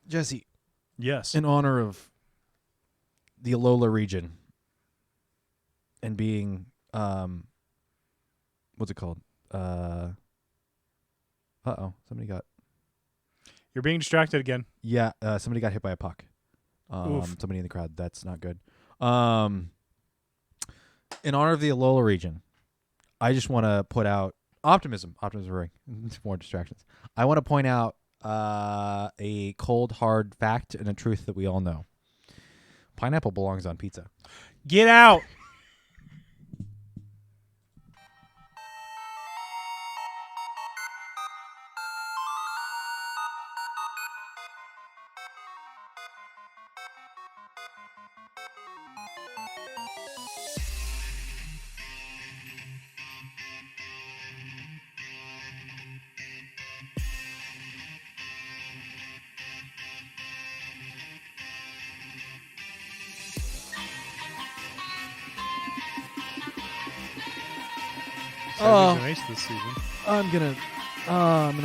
Jesse, Yes. in honor of the Alola region and being, what's it called? Somebody got... You're being distracted again. Yeah, somebody got hit by a puck. Oof. Somebody in the crowd. That's not good. In honor of the Alola region, I just want to put out optimism. Optimism ring. More distractions. I want to point out a cold, hard fact and a truth that we all know. Pineapple belongs on pizza. Get out. Oh. He's an ace this season. I'm gonna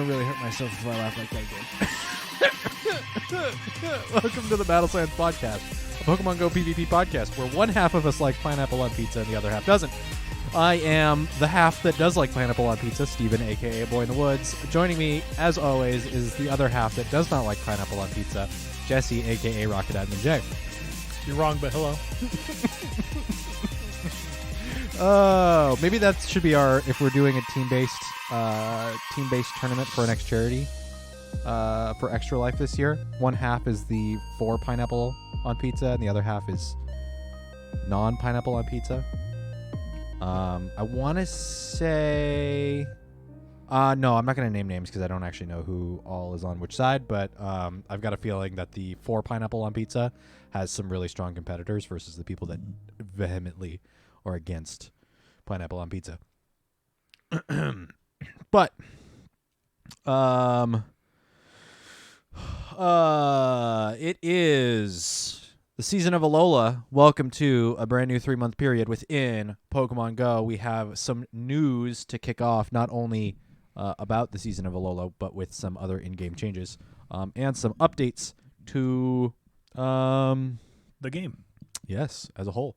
really hurt myself if I laugh like that again. Welcome to the Battle Science Podcast, a Pokemon GO PvP podcast where one half of us like pineapple on pizza and the other half doesn't. I am the half that does like pineapple on pizza, Steven, aka Boy in the Woods. Joining me, as always, is the other half that does not like pineapple on pizza, Jesse, aka Rocket Admin J. You're wrong, but hello. Oh, maybe that should be our, if we're doing a team-based tournament for our next charity, for Extra Life this year. One half is the for pineapple on pizza, and the other half is non-pineapple on pizza. I want to say, no, I'm not going to name names because I don't actually know who all is on which side, but I've got a feeling that the for pineapple on pizza has some really strong competitors versus the people that vehemently or against pineapple on pizza. But it is the season of Alola. Welcome to a brand new 3-month period within Pokemon Go. We have some news to kick off, not only about the season of Alola, but with some other in-game changes and some updates to The game. yes, as a whole.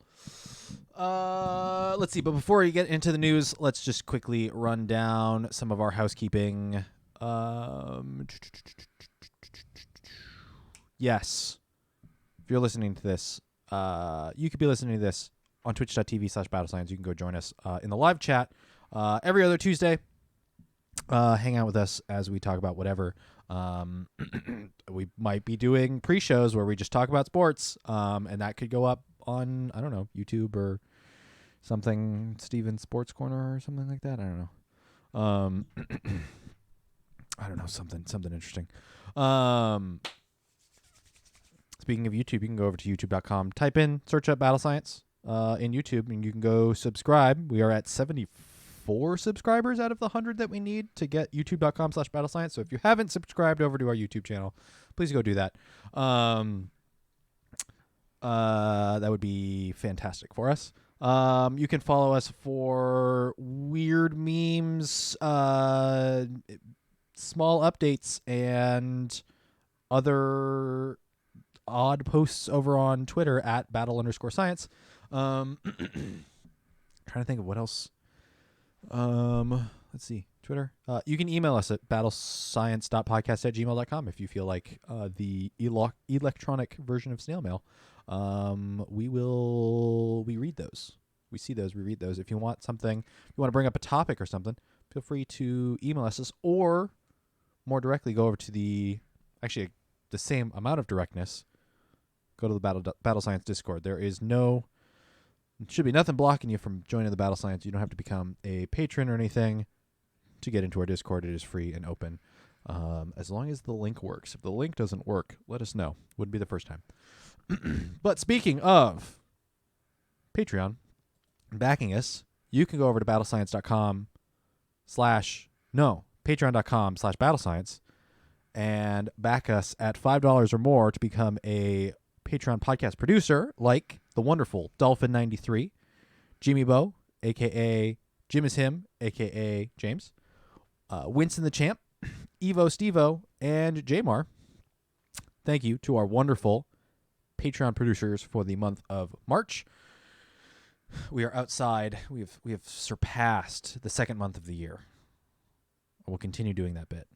Let's see. But before we get into the news, let's just quickly run down some of our housekeeping. Yes. If you're listening to this, you could be listening to this on twitch.tv/battlescience. You can go join us in the live chat every other Tuesday. Hang out with us as we talk about whatever. We might be doing pre-shows where we just talk about sports, and that could go up on, I don't know, YouTube or something, Steven's Sports Corner or something like that. I don't know. I don't know, something interesting. Speaking of YouTube, you can go over to youtube.com, search up Battle Science in YouTube, and you can go subscribe. We are at 74 subscribers out of the 100 that we need to get youtube.com/battlescience. So if you haven't subscribed over to our YouTube channel, please go do that. That would be fantastic for us. You can follow us for weird memes, small updates, and other odd posts over on Twitter at battle_science. Trying to think of what else. Let's see. Twitter. You can email us at battlescience.podcast@gmail.com if you feel like the electronic version of snail mail. We read those. We see those, we read those. If you want something, if you want to bring up a topic or something, feel free to email us, or more directly go over to the same amount of directness. Go to the Battle Science Discord. There should be nothing blocking you from joining the Battle Science. You don't have to become a patron or anything to get into our Discord. It is free and open, as long as the link works. If the link doesn't work, let us know. Wouldn't be the first time. But speaking of Patreon backing us, you can go over to patreon.com/battlescience and back us at $5 or more to become a Patreon podcast producer, like the wonderful Dolphin93, Jimmy Bo, a.k.a. Jim is him, a.k.a. James, Winston the Champ, Evo Stevo, and Jamar. thank you to our wonderful Patreon producers for the month of March. We are outside. We have surpassed the second month of the year. We'll continue doing that bit.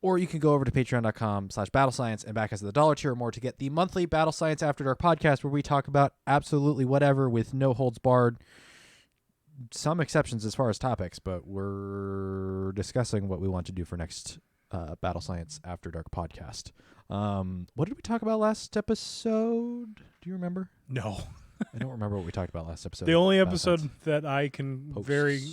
Or you can go over to patreon.com/battlescience and back us at the $1 tier or more to get the monthly Battle Science After Dark podcast where we talk about absolutely whatever with no holds barred. Some exceptions as far as topics, but we're discussing what we want to do for next Battle Science After Dark podcast. What did we talk about last episode? Do you remember? No. I don't remember what we talked about last episode. The only Battle episode Science. that I can very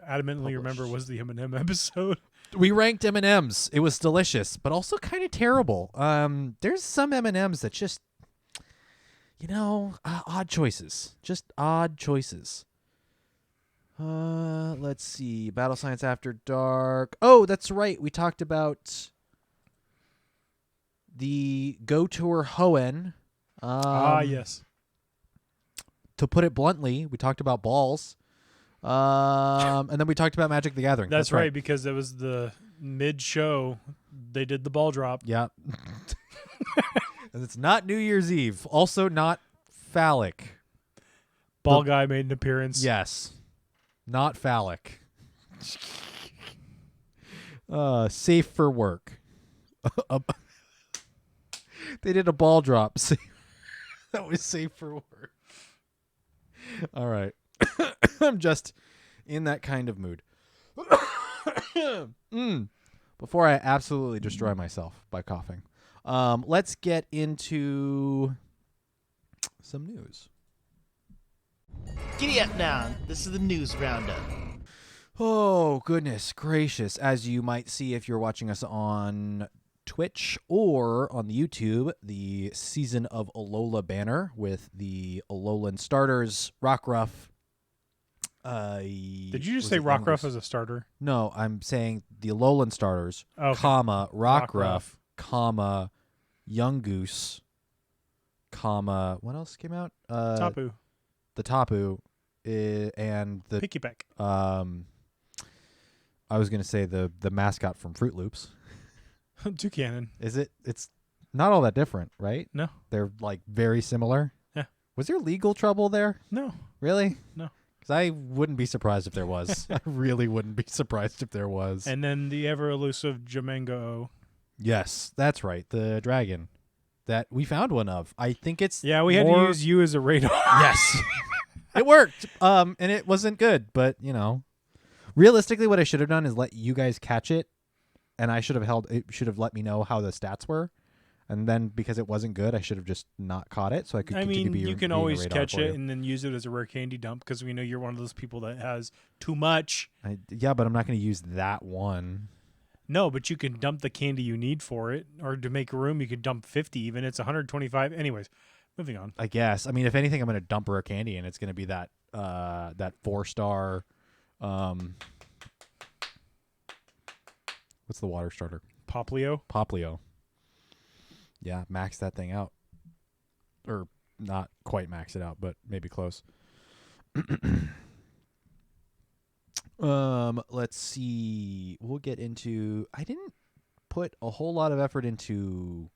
adamantly remember Published. was the M&M episode. We ranked M&Ms. It was delicious, but also kind of terrible. There's some M&Ms that just, odd choices. Just odd choices. Let's see. Battle Science After Dark. Oh, that's right. We talked about the Go Tour Hoenn. Yes. To put it bluntly, we talked about balls. And then we talked about Magic the Gathering. That's right, because it was the mid-show. They did the ball drop. Yeah. And it's not New Year's Eve. Also not phallic. Ball guy made an appearance. Yes. Not phallic. Safe for work. They did a ball drop. That was safe for work. All right. I'm just in that kind of mood. Before I absolutely destroy myself by coughing. Let's get into some news. Giddy up now. This is the news roundup. Oh, goodness gracious. As you might see if you're watching us on Twitch or on the YouTube, the Season of Alola banner with the Alolan starters, Rockruff. Did you just say Rockruff as a starter? No, I'm saying the Alolan starters, Okay. comma, Rockruff, Rockruff. comma, Young Goose, comma, what else came out? Tapu. The Tapu, and the Piggyback. I was gonna say the mascot from Fruit Loops. Toucannon. Is it? It's not all that different, right? No. They're like very similar. Yeah. Was there legal trouble there? No. Really? No. Because I wouldn't be surprised if there was. I really wouldn't be surprised if there was. And then the ever elusive Jamengo. Yes, that's right. The dragon that we found one of. I think it's Yeah, we had to more- use you as a radar. Yes. It worked. And it wasn't good, but realistically what I should have done is let you guys catch it, and it should have let me know how the stats were. And then because it wasn't good, I should have just not caught it so I could continue to be you can being a always radar catch for it you. and then use it as a rare candy dump because we know you're one of those people that has too much. Yeah, but I'm not going to use that one. No, but you can dump the candy you need for it, or to make room, you could dump 50 even. It's 125. Anyways, moving on. I guess. I mean, if anything, I'm going to dump rare candy, and it's going to be that 4-star. What's the water starter? Poplio. Poplio. Yeah, max that thing out. Or not quite max it out, but maybe close. Let's see. We'll get into... I didn't put a whole lot of effort into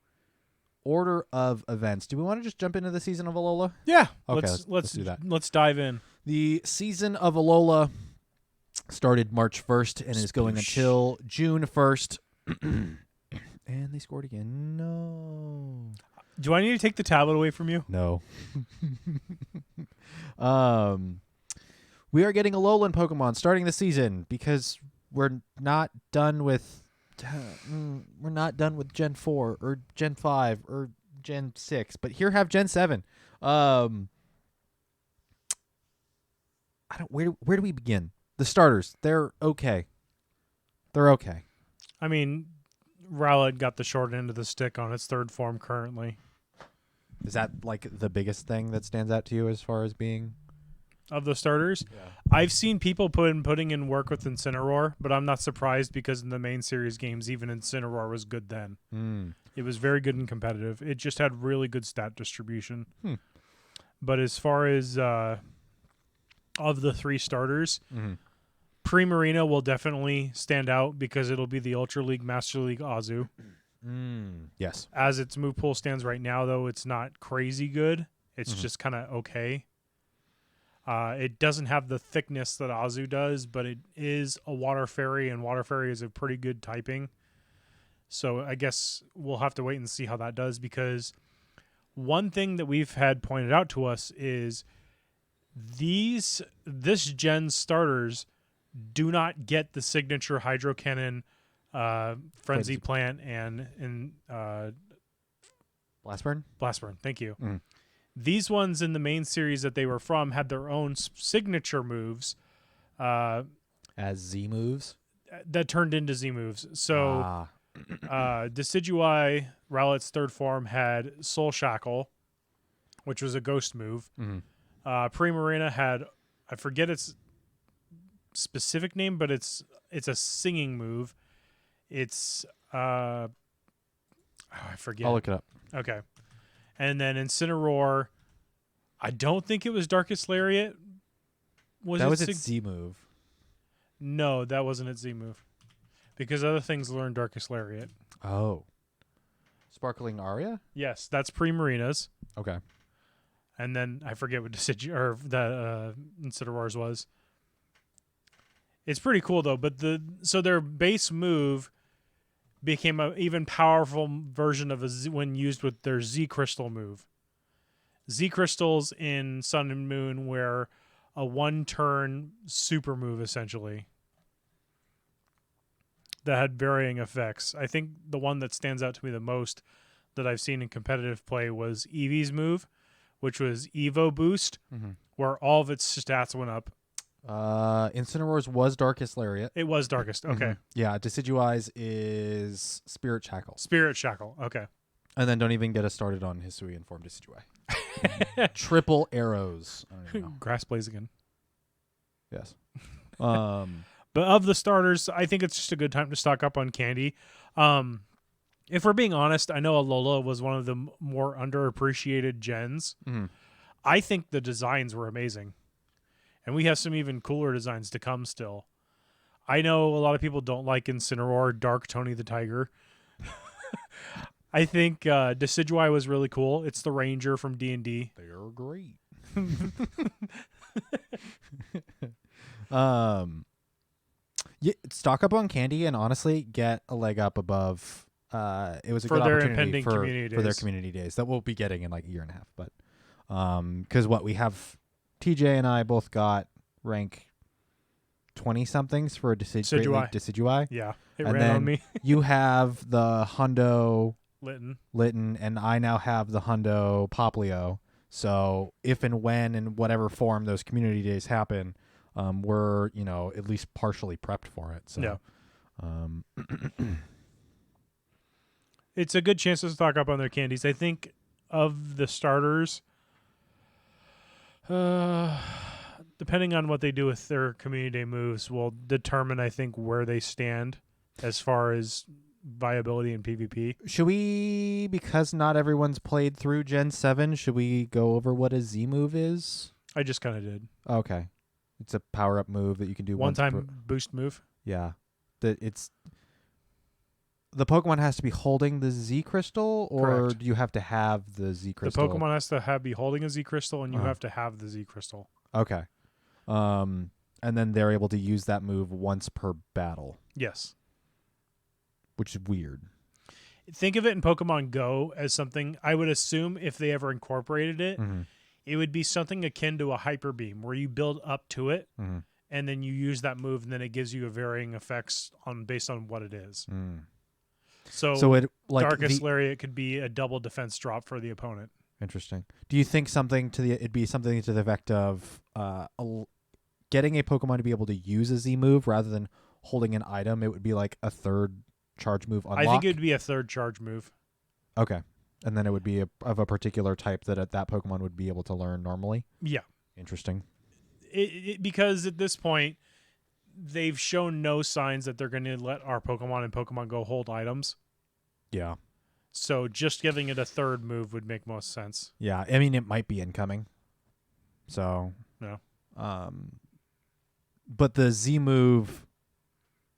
order of events. Do we want to just jump into the Season of Alola? Yeah. Okay, let's let's do that. Let's dive in. The Season of Alola started March 1st and is going until June 1st. And they scored again. No. Do I need to take the tablet away from you? No. We are getting Alolan Pokemon starting the season because we're not done with Gen 4 or Gen 5 or Gen 6, but here have Gen 7. Where do we begin? The starters, they're okay. They're okay. I mean, Rowlet got the short end of the stick on its third form currently. Is that like the biggest thing that stands out to you as far as being Of the starters, Yeah. I've seen people putting in work with Incineroar, but I'm not surprised because in the main series games, even Incineroar was good then. It was very good and competitive. It just had really good stat distribution. But as far as of the three starters, Primarina will definitely stand out because it'll be the Ultra League, Master League Azu. Yes. As its move pool stands right now, though, it's not crazy good. It's Mhm. just kind of okay. It doesn't have the thickness that Azu does, but it is a Water Fairy, and Water Fairy is a pretty good typing. So I guess we'll have to wait and see how that does, because one thing that we've had pointed out to us is this gen starters do not get the signature Hydro Cannon, Frenzy Plant, and Blastburn? Blastburn. Thank you. Mm. These ones in the main series that they were from had their own signature moves As Z moves? that turned into Z moves. So Decidueye, Rowlet's third form, had Soul Shackle, which was a ghost move. Mhm. Primarina had, I forget its specific name, but it's a singing move. It's I forget. I'll look it up. Okay. And then Incineroar, I don't think it was Darkest Lariat. That was its Z move. No, that wasn't its Z move. Because other things learn Darkest Lariat. Oh. Sparkling Aria? Yes, that's Primarina's. Okay. And then I forget what Incineroar's was. It's pretty cool though, but so their base move became an even powerful version of when used with their Z Crystal move. Z Crystals in Sun and Moon were a one-turn super move essentially that had varying effects. I think the one that stands out to me the most that I've seen in competitive play was Eevee's move, which was Evo Boost, where all of its stats went up. Incineroar's was Darkest Lariat. It was Darkest. Okay. Yeah, Decidueye's is Spirit Shackle. Spirit Shackle. Okay. And then don't even get us started on Hisuian form Decidueye. Triple arrows. I don't even know. Grass Blaziken. Yes. But of the starters, I think it's just a good time to stock up on candy. If we're being honest, I know Alola was one of the more underappreciated gens. I think the designs were amazing. And we have some even cooler designs to come still. I know a lot of people don't like Incineroar, Dark Tony the Tiger. I think Decidueye was really cool. It's the Ranger from D&D. They're great. Yeah, stock up on candy and honestly get a leg up above. It was a good opportunity for their community days that we'll be getting in like a year and a half. But because we have TJ and I both got rank 20 somethings for Decidueye. Yeah, it and ran then on me. You have the Hundo Litten, and I now have the Hundo Poplio. So if and when and whatever form those community days happen, we're at least partially prepped for it. So yeah. It's a good chance to stock up on their candies. I think of the starters, depending on what they do with their community day moves, will determine, I think, where they stand as far as viability in PvP. Should we, because not everyone's played through Gen 7, should we go over what a Z move is? I just kind of did. Okay. It's a power-up move that you can do one-time boost move. Yeah. The Pokemon has to be holding the Z Crystal, or Correct. do you have to have the Z Crystal? The Pokemon has to be holding a Z Crystal, and you have to have the Z Crystal. Okay. And then they're able to use that move once per battle. Yes. Which is weird. Think of it in Pokemon GO as something, I would assume if they ever incorporated it, it would be something akin to a Hyper Beam, where you build up to it, and then you use that move, and then it gives you a varying effects based on what it is. So it Darkest Lariat could be a double defense drop for the opponent. Interesting. Do you think it'd be something to the effect of getting a Pokemon to be able to use a Z move rather than holding an item? It would be like a third charge move unlock? I think it would be a third charge move. Okay. And then it would be of a particular type that that Pokemon would be able to learn normally? Yeah. Interesting. Because at this point, they've shown no signs that they're going to let our Pokemon and Pokemon Go hold items. Yeah. So just giving it a third move would make most sense. Yeah. I mean, it might be incoming. So. No. But the Z move,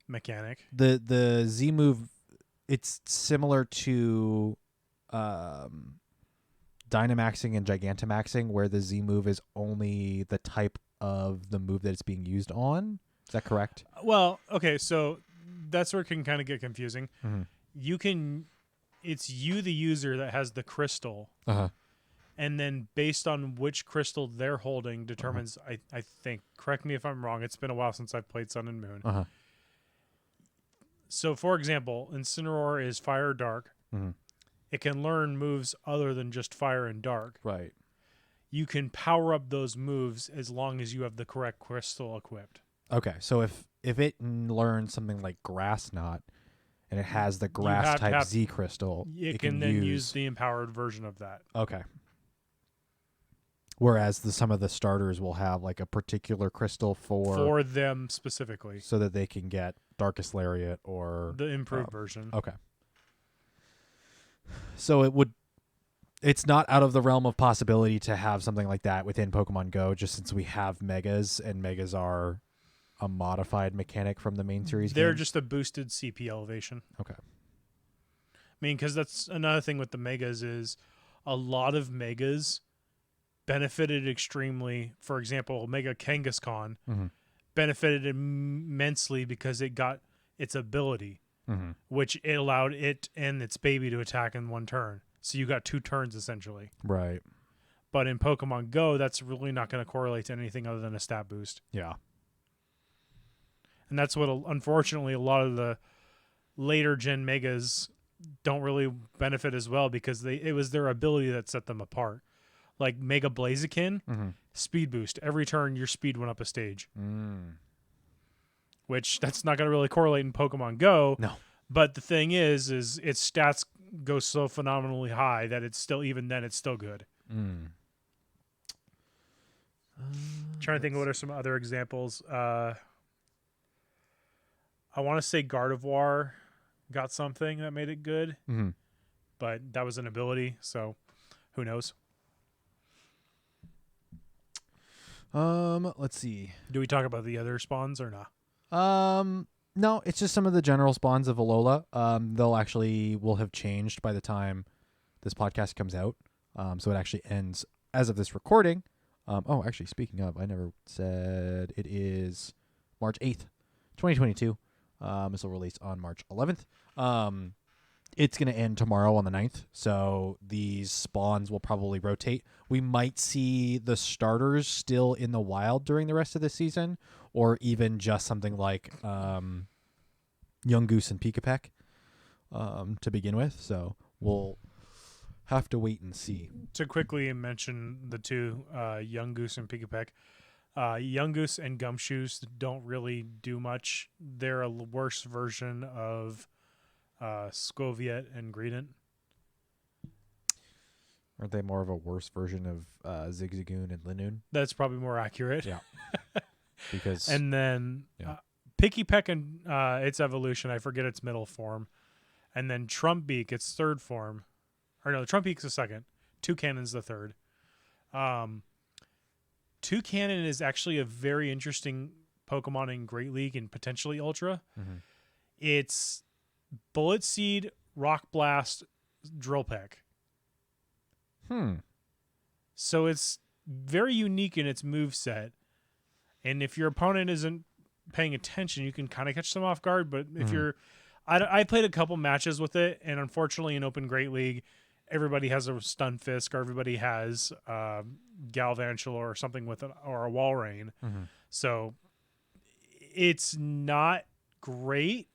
mechanic. the Z move, it's similar to Dynamaxing and Gigantamaxing, where the Z move is only the type of the move that it's being used on. Is that correct? Well, okay, so that's where it can kind of get confusing. Mm-hmm. It's you, the user, that has the crystal, and then based on which crystal they're holding determines. I think. Correct me if I'm wrong. It's been a while since I've played Sun and Moon. So, for example, Incineroar is Fire or Dark. Mm-hmm. It can learn moves other than just Fire and Dark. Right. You can power up those moves as long as you have the correct crystal equipped. Okay, so if it learns something like Grass Knot, and it has the grass type Z crystal, it can then use the empowered version of that. Okay. Whereas some of the starters will have like a particular crystal for them specifically, so that they can get Darkest Lariat or the improved version. Okay. So it's not out of the realm of possibility to have something like that within Pokemon Go, just since we have Megas, and Megas are a modified mechanic from the main series. They're game? just a boosted CP elevation. Okay. I mean, because that's another thing with the Megas is a lot of Megas benefited extremely. For example, Mega Kangaskhan benefited immensely because it got its ability, which it allowed it and its baby to attack in one turn. So you got 2 turns essentially. Right. But in Pokemon Go, that's really not going to correlate to anything other than a stat boost. Yeah. And that's what, unfortunately, a lot of the later gen Megas don't really benefit as well, because it was their ability that set them apart. Like Mega Blaziken, speed boost. Every turn, your speed went up a stage. Which that's not going to really correlate in Pokemon Go. No. But the thing is its stats go so phenomenally high that it's still, even then, it's still good. Trying to think of what are some other examples. I want to say Gardevoir got something that made it good, but that was an ability, so who knows? Let's see. Do we talk about the other spawns or not? No, it's just some of the general spawns of Alola. Will have changed by the time this podcast comes out. So it actually ends as of this recording. Actually, speaking of, I never said it is March 8th, 2022. This will release on March 11th. It's going to end tomorrow on the 9th, so these spawns will probably rotate. We might see the starters still in the wild during the rest of the season, or even just something like Young Goose and Pikapek to begin with. So we'll have to wait and see. To quickly mention the two, Young Goose and Pikapek. Young Goose and Gumshoes don't really do much. They're a worse version of Scoviet and Greedent. Aren't they more of a worse version of Zigzagoon and Linoon? That's probably more accurate. Yeah. Because and then Pikipek and its evolution, I forget its middle form. And then Trumpbeak, its third form. Or no, Trumpbeak's the second. Toucannon's the third. Toucannon is actually a very interesting Pokemon in Great League and potentially Ultra. It's Bullet Seed, Rock Blast, Drill Peck. So it's very unique in its move set. And if your opponent isn't paying attention, you can kind of catch them off guard. But if you're... I played a couple matches with it, and unfortunately in Open Great League, everybody has a Stun Fisk, or everybody has Galvantula or something with or a Walrein. So it's not great,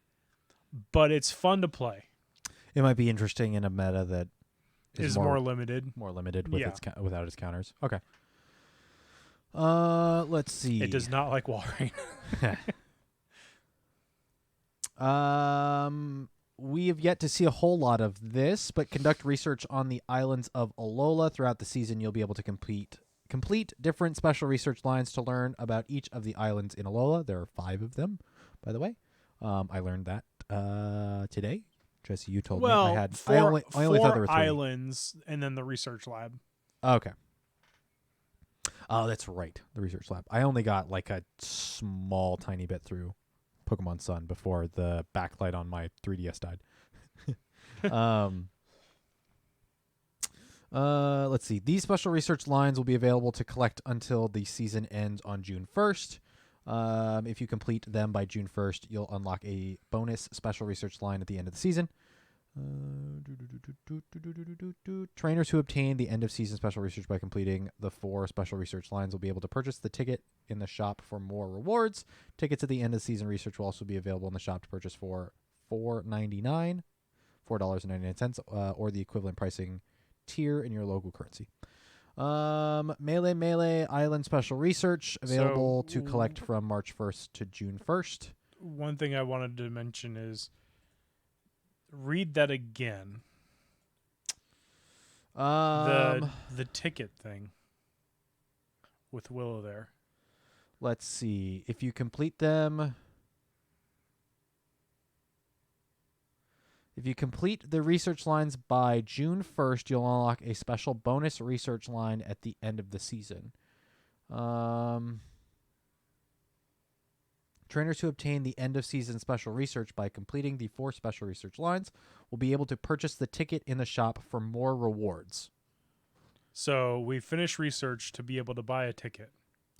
but it's fun to play. It might be interesting in a meta that is more limited. More limited with without its counters. Okay. Let's see. It does not like Walrein. We have yet to see a whole lot of this, but conduct research on the islands of Alola. Throughout the season, you'll be able to complete different special research lines to learn about each of the islands in Alola. There are 5 of them, by the way. I learned that today. Jesse, you told me I had. I only thought there were 3 islands, and then the research lab. Okay. Oh, that's right. The research lab. I only got like a small, tiny bit through Pokemon Sun before the backlight on my 3DS died. Let's see. These special research lines will be available to collect until the season ends on June 1st. If you complete them by June 1st, you'll unlock a bonus special research line at the end of the season. Trainers who obtain the end of season special research by completing the 4 special research lines will be able to purchase the ticket in the shop for more rewards. Tickets at the end of season research will also be available in the shop to purchase for $4.99, or the equivalent pricing tier in your local currency. Melee Island special research available to collect from March 1st to June 1st. One thing I wanted to mention is read that again. The ticket thing with Willow there. Let's see. If you complete them, if you complete the research lines by June 1st, you'll unlock a special bonus research line at the end of the season. Trainers who obtain the end of season special research by completing the 4 special research lines will be able to purchase the ticket in the shop for more rewards. So we finish research to be able to buy a ticket.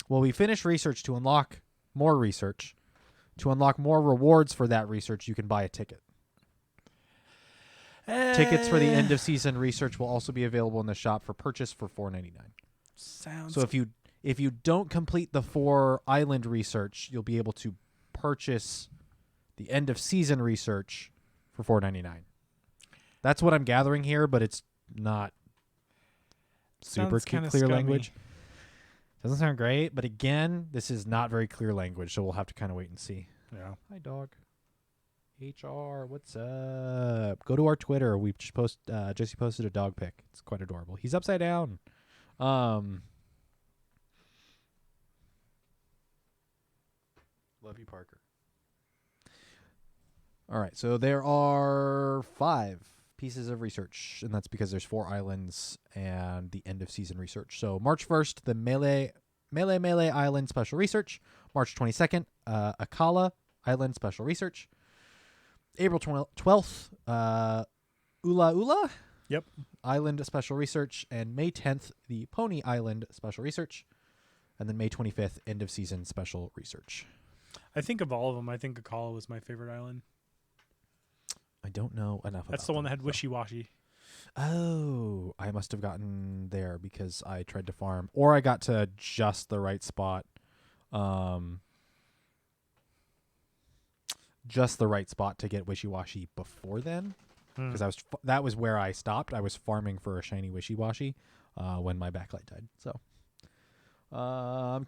Well, we finish research to unlock more research. To unlock more rewards for that research, you can buy a ticket. Tickets for the end of season research will also be available in the shop for purchase for $4.99. Sounds So if you don't complete the 4 island research, you'll be able to purchase the end of season research for $4.99. That's what I'm gathering here, but it's not super clear scummy language. Doesn't sound great, but again, this is not very clear language, so we'll have to kind of wait and see. Yeah. Hi, dog. HR, what's up? Go to our Twitter. We've just Jesse posted a dog pic. It's quite adorable. He's upside down. Love you, Parker. All right, so there are 5 pieces of research, and that's because there's 4 islands and the end of season research. So March 1st, the Melee Island special research. March 22nd, Akala Island special research. April 12th, Ula Yep. Island special research, and May 10th, the Pony Island special research, and then May 25th, end of season special research. I think of all of them, I think Akala was my favorite island. I don't know enough about That's the one that had so. wishy-washy. Oh, I must have gotten there because I tried to farm, or I got to just the right spot. Just the right spot to get Wishy-Washy before then, because that was where I stopped. I was farming for a shiny Wishy-Washy when my backlight died. So,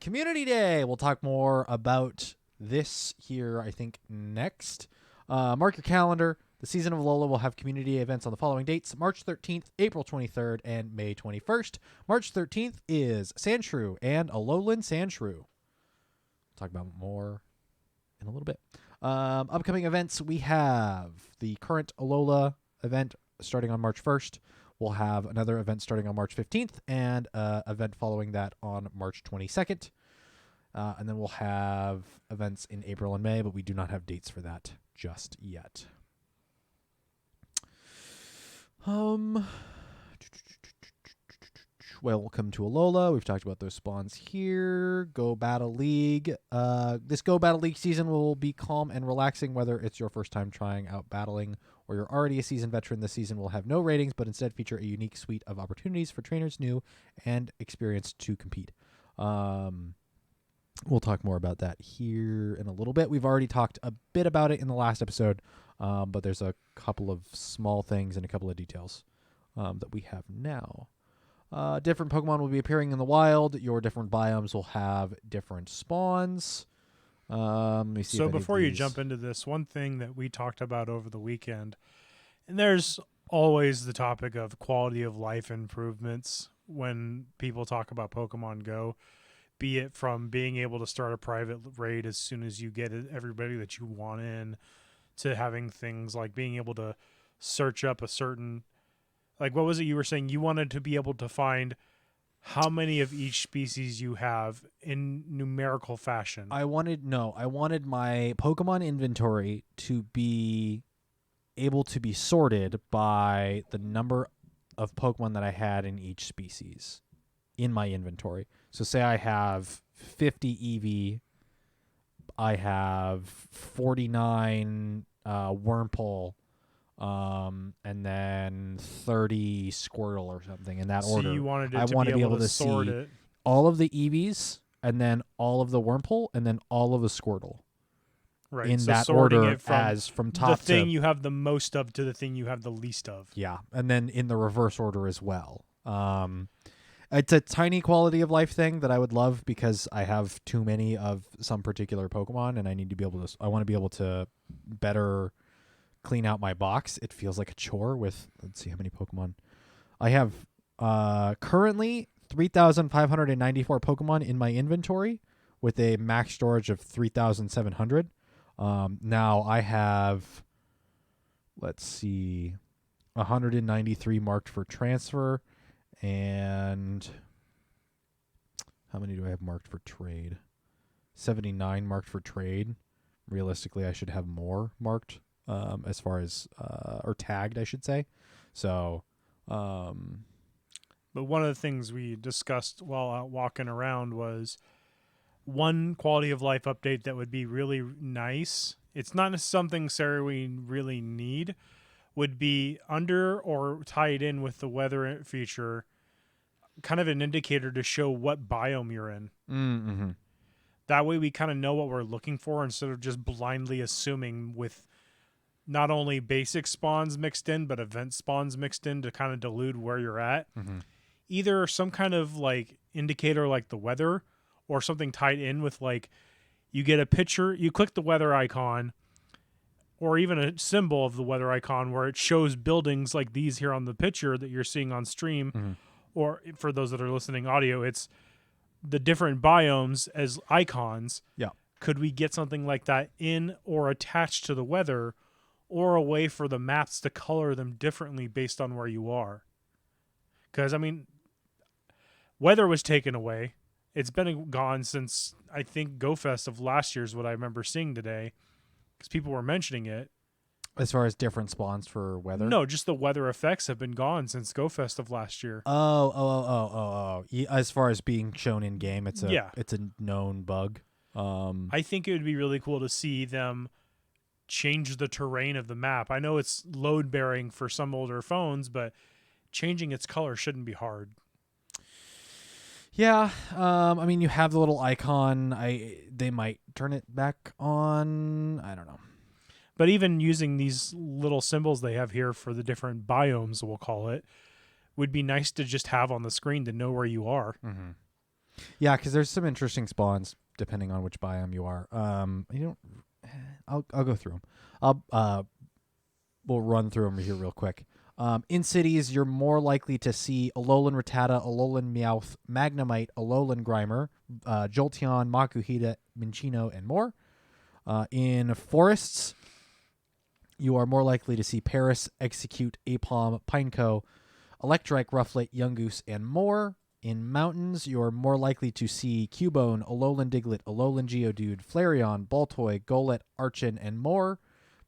Community Day. We'll talk more about this here, I think, next. Mark your calendar. The season of Alola will have community events on the following dates: March 13th, April 23rd, and May 21st. March 13th is Sandshrew and Alolan Sandshrew. We'll talk about more in a little bit. Upcoming events, we have the current Alola event starting on March 1st. We'll have another event starting on March 15th and an event following that on March 22nd. And then we'll have events in April and May, but we do not have dates for that just yet. Welcome to Alola. We've talked about those spawns here. Go Battle League. This Go Battle League season will be calm and relaxing, whether it's your first time trying out battling or you're already a seasoned veteran. This season will have no ratings, but instead feature a unique suite of opportunities for trainers new and experienced to compete. We'll talk more about that here in a little bit. We've already talked a bit about it in the last episode, but there's a couple of small things and a couple of details that we have now. Different Pokemon will be appearing in the wild. Your different biomes will have different spawns. Let me see. So before you jump into this, one thing that we talked about over the weekend, and there's always the topic of quality of life improvements when people talk about Pokemon Go, be it from being able to start a private raid as soon as you get everybody that you want in, to having things like being able to search up a certain, like, what was it you were saying? You wanted to be able to find how many of each species you have in numerical fashion. I wanted my Pokemon inventory to be able to be sorted by the number of Pokemon that I had in each species in my inventory. So say I have 50 Eevee, I have 49 Wurmple, and then 30 Squirtle or something in that so order. you wanted it I to want be able to see sort it. all of the Eevees, and then all of the Wurmple, and then all of the Squirtle. Right. In so that sorting order it from from the top thing to you have the most of to the thing you have the least of. yeah, and then in the reverse order as well. It's a tiny quality of life thing that I would love because I have too many of some particular Pokemon, and I need to be able to. I want to be able to better clean out my box. It feels like a chore. With let's see how many Pokemon I have. Currently 3,594 Pokemon in my inventory, with a max storage of 3,700. Now I have, let's see, 193 marked for transfer, and how many do I have marked for trade? 79 marked for trade. Realistically, I should have more marked as far as or tagged, I should say. So, But one of the things we discussed while out walking around was one quality of life update that would be really nice. It's not something necessarily we really need. Would be under or tied in with the weather feature, kind of an indicator to show what biome you're in. mm-hmm. That way we kind of know what we're looking for instead of just blindly assuming with not only basic spawns mixed in, but event spawns mixed in to kind of delude where you're at. Mm-hmm. Either some kind of like indicator like the weather or something tied in with like you get a picture, you click the weather icon or even a symbol of the weather icon where it shows buildings like these here on the picture that you're seeing on stream. Mm-hmm. Or for those that are listening audio, it's the different biomes as icons. Yeah. Could we get something like that in or attached to the weather or a way for the maps to color them differently based on where you are? Because, I mean, weather was taken away. It's been gone since, I think, GoFest of last year is what I remember seeing today because people were mentioning it. As far as different spawns for weather? No, just the weather effects have been gone since GoFest of last year. Oh. As far as being shown in game, it's a known bug. I think it would be really cool to see them change the terrain of the map. I know it's load bearing for some older phones, but changing its color shouldn't be hard. Yeah, I mean, you have the little icon. They might turn it back on. I don't know. But even using these little symbols they have here for the different biomes, we'll call it, would be nice to just have on the screen to know where you are. Mm-hmm. Yeah, because there's some interesting spawns depending on which biome you are. I'll go through them. We'll run through them here real quick. In cities, you're more likely to see Alolan Rattata, Alolan Meowth, Magnemite, Alolan Grimer, Jolteon, Makuhita, Minccino, and more. In forests, you are more likely to see Paris, Execute, Aipom, Pineco, Electrike, Rufflet, Yungoos, and more. In mountains, you are more likely to see Cubone, Alolan Diglett, Alolan Geodude, Flareon, Baltoy, Golett, Archon, and more.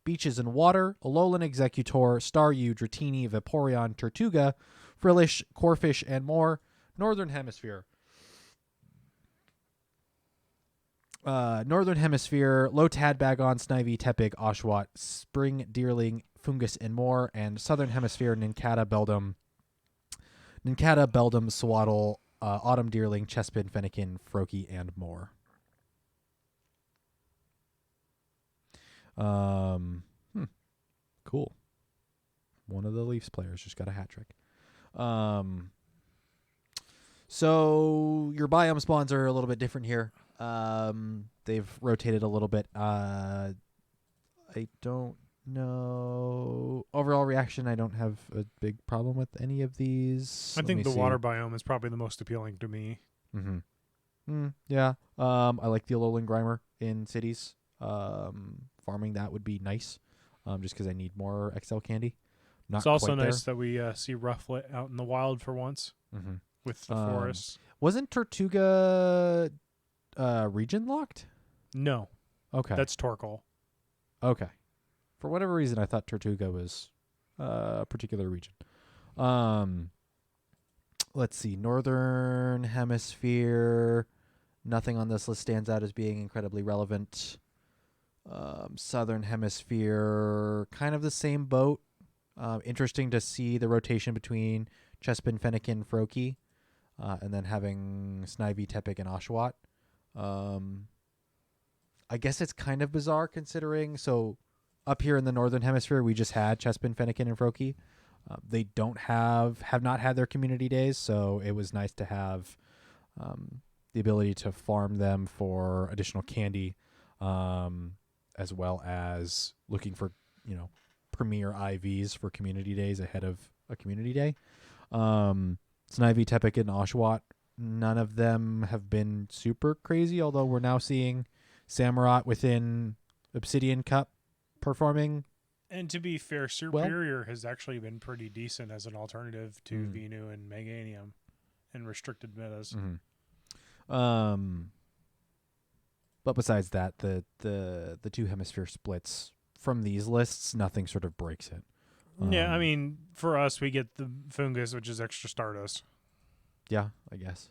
Beaches and water, Alolan Executor, Staryu, Dratini, Vaporeon, Tortuga, Frillish, Corphish, and more. Northern Hemisphere. Northern Hemisphere, Lotad, Bagon, Snivy, Tepig, Oshawott, Spring, Deerling, Fungus, and more. And Southern Hemisphere, Nincada, Beldum, Swaddle, Autumn Deerling, Chespin, Fennekin, Froakie, and more. Cool. One of the Leafs players just got a hat trick. So your biome spawns are a little bit different here. They've rotated a little bit. I don't know. Overall reaction, I don't have a big problem with any of these. I think the water biome is probably the most appealing to me. Mm-hmm. Yeah. I like the Alolan Grimer in cities. Farming that would be nice. Just because I need more XL candy. Not it's also quite nice there. that we see Rufflet out in the wild for once. Mm-hmm. with the forests. Wasn't Tortuga region locked? No, Okay. that's Torkoal. Okay. For whatever reason, I thought Tortuga was a particular region. Let's see. Northern Hemisphere. Nothing on this list stands out as being incredibly relevant. Southern Hemisphere, kind of the same boat. Interesting to see the rotation between Chespin, Fennekin, Froakie, and then having Snivy, Tepig, and Oshawott. I guess it's kind of bizarre considering, so up here in the Northern Hemisphere, we just had Chespin, Fennekin, and Froakie. They have not had their community days, so it was nice to have the ability to farm them for additional candy, as well as looking for, premier IVs for community days ahead of a community day. Snivy, Tepig, and Oshawott, none of them have been super crazy, although we're now seeing Samurott within Obsidian Cup performing. And to be fair, Superior has actually been pretty decent as an alternative to Venu and Meganium in restricted metas. But besides that, the two hemisphere splits from these lists, nothing sort of breaks it. Yeah, I mean, for us, we get the Fungus, which is extra Stardust. Yeah, I guess.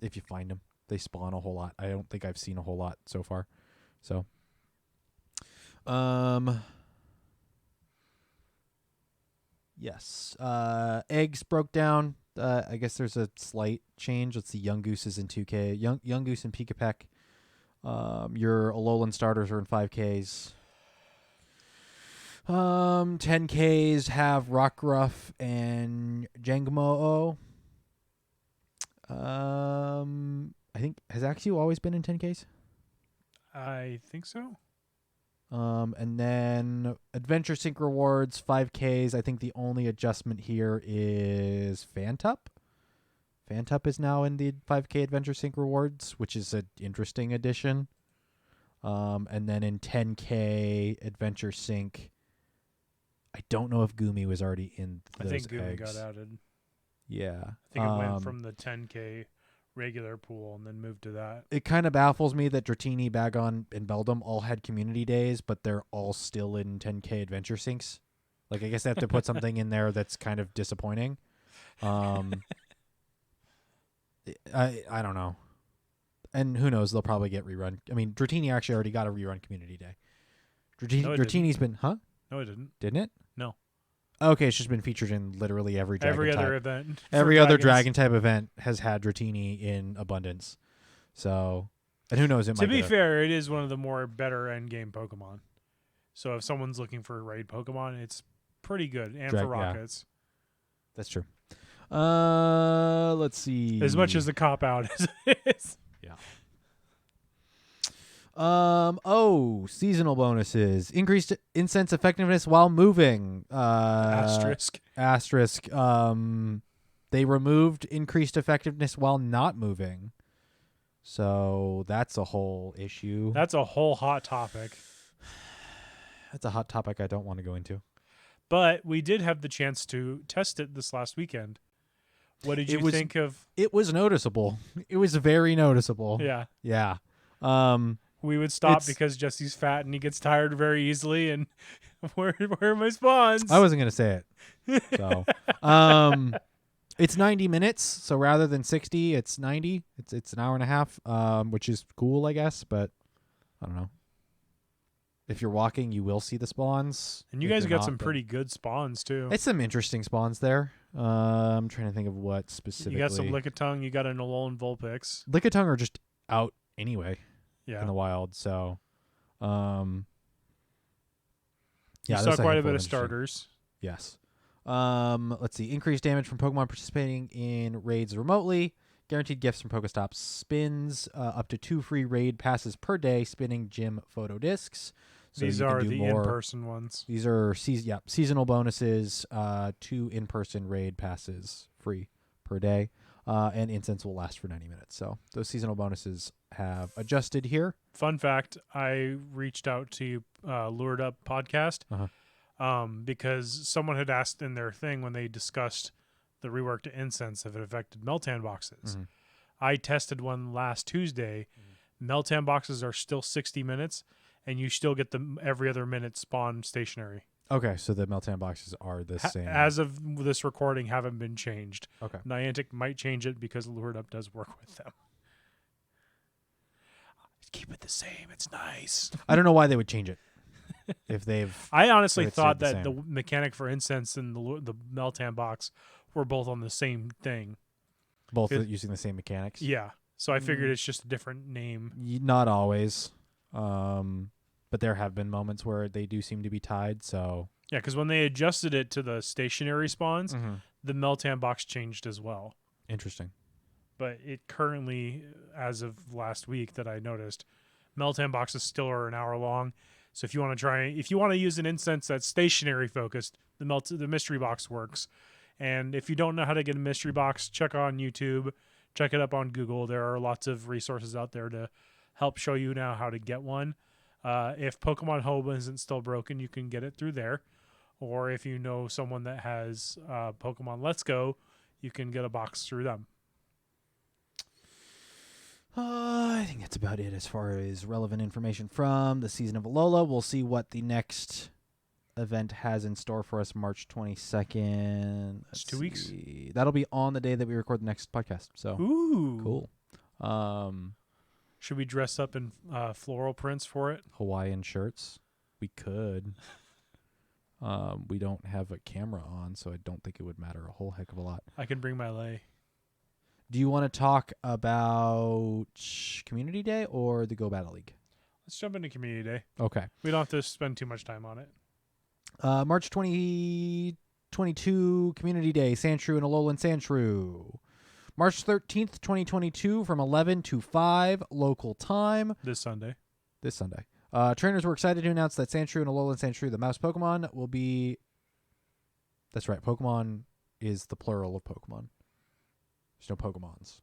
If you find them, they spawn a whole lot. I don't think I've seen a whole lot so far. So, yes. Eggs broke down. I guess there's a slight change. Let's see. Young Goose is in 2K. Young Goose and Pikapek. Your Alolan starters are in 5Ks. 10Ks have Rockruff and Jangmo-O. I think, has Axew always been in 10Ks? I think so. And then Adventure Sync rewards, 5Ks. I think the only adjustment here is Fantup. Fantup is now in the 5K Adventure Sync rewards, which is an interesting addition. And then in 10K Adventure Sync, I don't know if Gumi was already in those I think Gumi eggs. got added. Yeah. I think it went from the 10K regular pool and then moved to that. It kind of baffles me that Dratini, Bagon, and Beldum all had community days, but they're all still in 10K Adventure Syncs. Like, I guess they have to put something in there that's kind of disappointing. I don't know. And who knows, they'll probably get rerun. I mean, Dratini actually already got a rerun community day. Dratini's been, huh? No, it didn't. Didn't it? No. Okay, it's just been featured in literally every dragon Every type. other event. Every other dragon type event has had Dratini in abundance. So, and who knows, it might To be fair, it is one of the more better endgame Pokemon. So if someone's looking for a raid Pokemon, it's pretty good. And for Rockets. Yeah. That's true. Let's see. As much as a cop-out as it is. Yeah. Seasonal bonuses. Increased incense effectiveness while moving. Asterisk. They removed increased effectiveness while not moving. So that's a whole issue. That's a whole hot topic. That's a hot topic I don't want to go into. But we did have the chance to test it this last weekend. What did you think of? It was noticeable. It was very noticeable. Yeah. Yeah. We would stop because Jesse's fat and he gets tired very easily. And where are my spawns? I wasn't going to say it. So, it's 90 minutes. So rather than 60, it's 90. It's an hour and a half, which is cool, I guess. But I don't know. If you're walking, you will see the spawns. And you guys got some pretty good spawns, too. It's some interesting spawns there. I'm trying to think of what specifically. You got some Lickitung. You got an Alolan Vulpix. Lickitung are just out anyway. Yeah. In the wild, so yeah, you saw quite a bit of starters. Yes. Let's see. Increased damage from Pokemon participating in raids remotely. Guaranteed gifts from Pokestops. Spins up to 2 free raid passes per day. Spinning gym photo discs. So these are the in-person ones. These are seasonal bonuses. 2 in-person raid passes free per day. And incense will last for 90 minutes. So those seasonal bonuses have adjusted here. Fun fact, I reached out to Lured Up podcast because someone had asked in their thing when they discussed the rework to incense if it affected Meltan boxes. Mhm. I tested one last Tuesday. Meltan boxes are still 60 minutes, and you still get them every other minute spawn stationary. Okay, so the Meltan boxes are the same. As of this recording, haven't been changed. Okay. Niantic might change it because Roundup does work with them. Keep it the same. It's nice. I don't know why they would change it if they've. I honestly If it thought stayed the that the mechanic for incense and the Meltan box were both on the same thing. Both using the same mechanics. Yeah. So I figured it's just a different name. Not always, but there have been moments where they do seem to be tied. So Yeah, because when they adjusted it to the stationary spawns, the Meltan box changed as well. Interesting. But it currently, as of last week that I noticed, Meltan boxes still are an hour long. So if you want to use an incense that's stationary focused, the mystery box works. And if you don't know how to get a mystery box, check on YouTube, check it up on Google. There are lots of resources out there to help show you now how to get one. If Pokemon Home isn't still broken, you can get it through there. Or if you know someone that has Pokemon Let's Go, you can get a box through them. I think that's about it as far as relevant information from the season of Alola. We'll see what the next event has in store for us March 22nd. It's 2 weeks. See. That'll be on the day that we record the next podcast. So Ooh. cool. Should we dress up in floral prints for it? Hawaiian shirts. We could. We don't have a camera on, so I don't think it would matter a whole heck of a lot. I can bring my lei. Do you want to talk about Community Day or the Go Battle League? Let's jump into Community Day. Okay. We don't have to spend too much time on it. March 2022 Community Day, Sandshrew and Alolan Sandshrew. March 13th, 2022 from 11 to 5 local time. This Sunday. Trainers were excited to announce that Sandshrew and Alolan Sandshrew, the mouse Pokemon, will be... That's right. Pokemon is the plural of Pokemon. There's no Pokemons.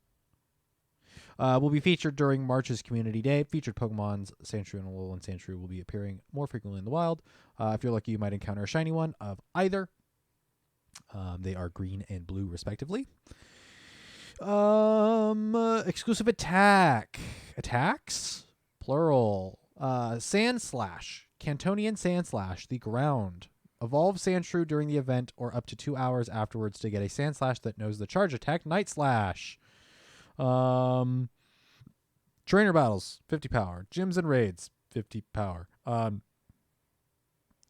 Will be featured during March's Community Day. Featured Pokemons, Sandshrew and Alolan Sandshrew, will be appearing more frequently in the wild. If you're lucky, you might encounter a shiny one of either. They are green and blue, respectively. Exclusive attacks, plural. Sandslash, Cantonian Sandslash, the ground. Evolve Sandshrew during the event or up to 2 hours afterwards to get a Sandslash that knows the charge attack, Night Slash. Trainer battles, 50 power. Gyms and raids, 50 power.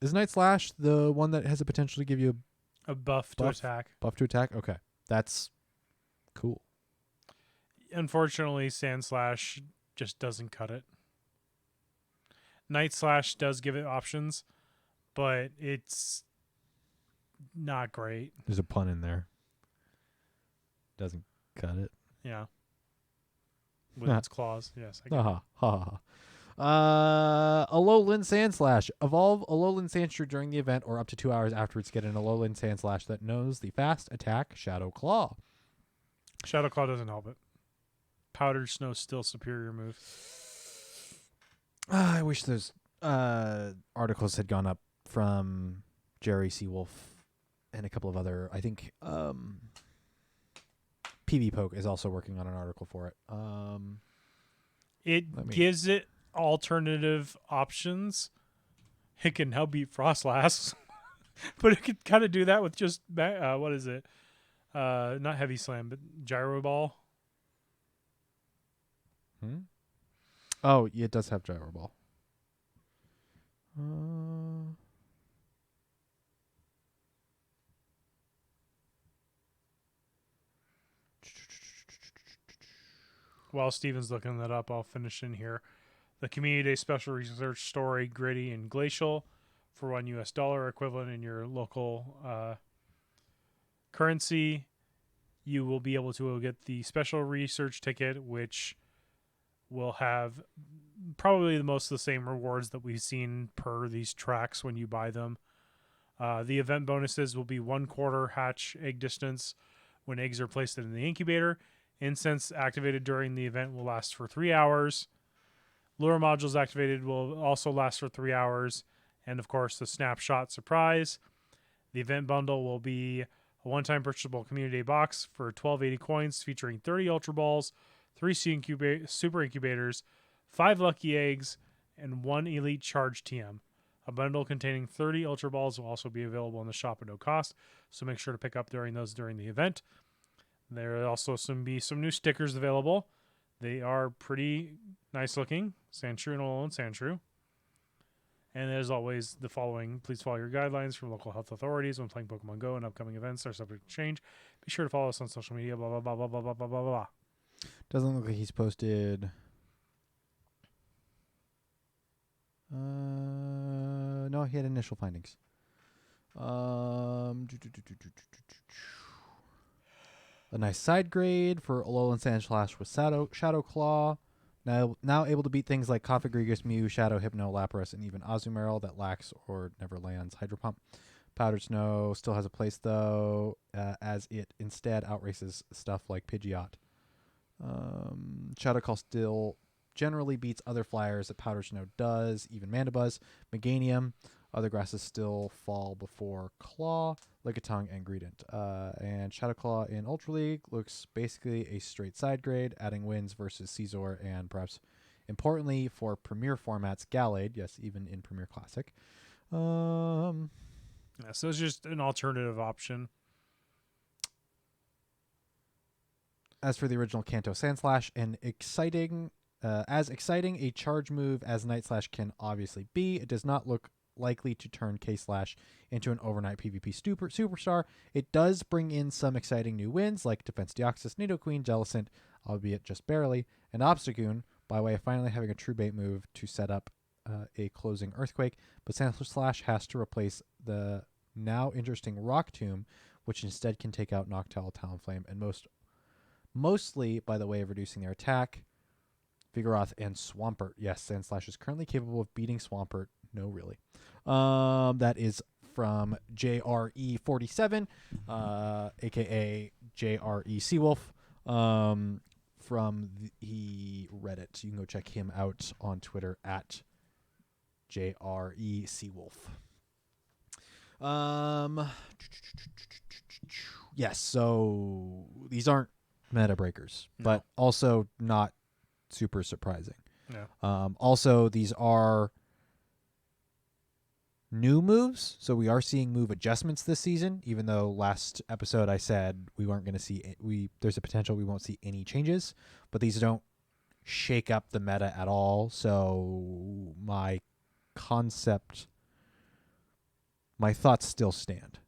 Is Night Slash the one that has a potential to give you A buff to attack. Buff to attack? Okay. That's cool. Unfortunately, Sandslash just doesn't cut it. Night Slash does give it options, but it's not great. There's a pun in there. Doesn't cut it. Yeah. With its claws. Yes. I get it. Ha ha ha. Alolan Sandslash. Evolve Alolan Sandshrew during the event or up to 2 hours afterwards. Get an Alolan Sandslash that knows the fast attack Shadow Claw. Shadow Claw doesn't help it. Powdered Snow's still superior move. I wish those articles had gone up from Jerry Seawolf and a couple of other. I think PV Poke is also working on an article for it. It gives it alternative options. It can help beat Frostlass, but it could kind of do that with just what is it? Not Heavy Slam, but Gyro Ball. Oh, yeah, it does have Gyro Ball. While Steven's looking that up, I'll finish in here. The Community Day Special Research Story, Gritty and Glacial for $1 equivalent in your local currency. You will be able to get the special research ticket, which will have probably the most of the same rewards that we've seen per these tracks when you buy them. The event bonuses will be 1/4 hatch egg distance when eggs are placed in the incubator. Incense activated during the event will last for 3 hours. Lure modules activated will also last for 3 hours. And of course, the snapshot surprise. The event bundle will be A one-time purchasable community box for 1280 coins featuring 30 Ultra Balls, 3 Super Incubators, 5 Lucky Eggs, and 1 Elite Charge TM. A bundle containing 30 Ultra Balls will also be available in the shop at no cost, so make sure to pick up during the event. There will also be some new stickers available. They are pretty nice looking. Sandshrew and Alolan Sandshrew. And as always, the following: please follow your guidelines from local health authorities when playing Pokemon GO, and upcoming events are subject to change. Be sure to follow us on social media, blah, blah, blah, blah, blah, blah, blah, blah, blah. Doesn't look like he's posted. No, he had initial findings. A nice side grade for Alolan Sandslash with Shadow Claw. Now able to beat things like Coffee-Grigus, Mew, Shadow, Hypno, Lapras, and even Azumarill that lacks or never lands Hydro Pump. Powdered Snow still has a place, though, as it instead outraces stuff like Pidgeot. Shadow Claw still generally beats other flyers that Powdered Snow does, even Mandibuzz, Meganium. Other grasses still fall before Claw, Lickitung, and Greedent. And Shadow Claw in Ultra League looks basically a straight side grade, adding wins versus Caesar and perhaps importantly for Premier formats, Gallade, yes, even in Premier Classic. Yeah, so it's just an alternative option. As for the original Kanto Sandslash, as exciting a charge move as Night Slash can obviously be, it does not look likely to turn K-Slash into an overnight PvP superstar. It does bring in some exciting new wins like Defense Deoxys, Nidoqueen, Jellicent, albeit just barely, and Obstagoon by way of finally having a true bait move to set up a closing Earthquake, but Sandslash has to replace the now interesting Rock Tomb, which instead can take out Noctowl, Talonflame, and mostly by the way of reducing their attack, Vigoroth, and Swampert. Yes, Sandslash is currently capable of beating Swampert. No, really. That is from JRE47, a.k.a. JRE Seawolf, from the Reddit. You can go check him out on Twitter at JRE Seawolf. Yes, so these aren't meta breakers, but also not super surprising. Yeah. Also, these are new moves, so we are seeing move adjustments this season, even though last episode I said we weren't going to see there's a potential we won't see any changes, but these don't shake up the meta at all. So my thoughts still stand.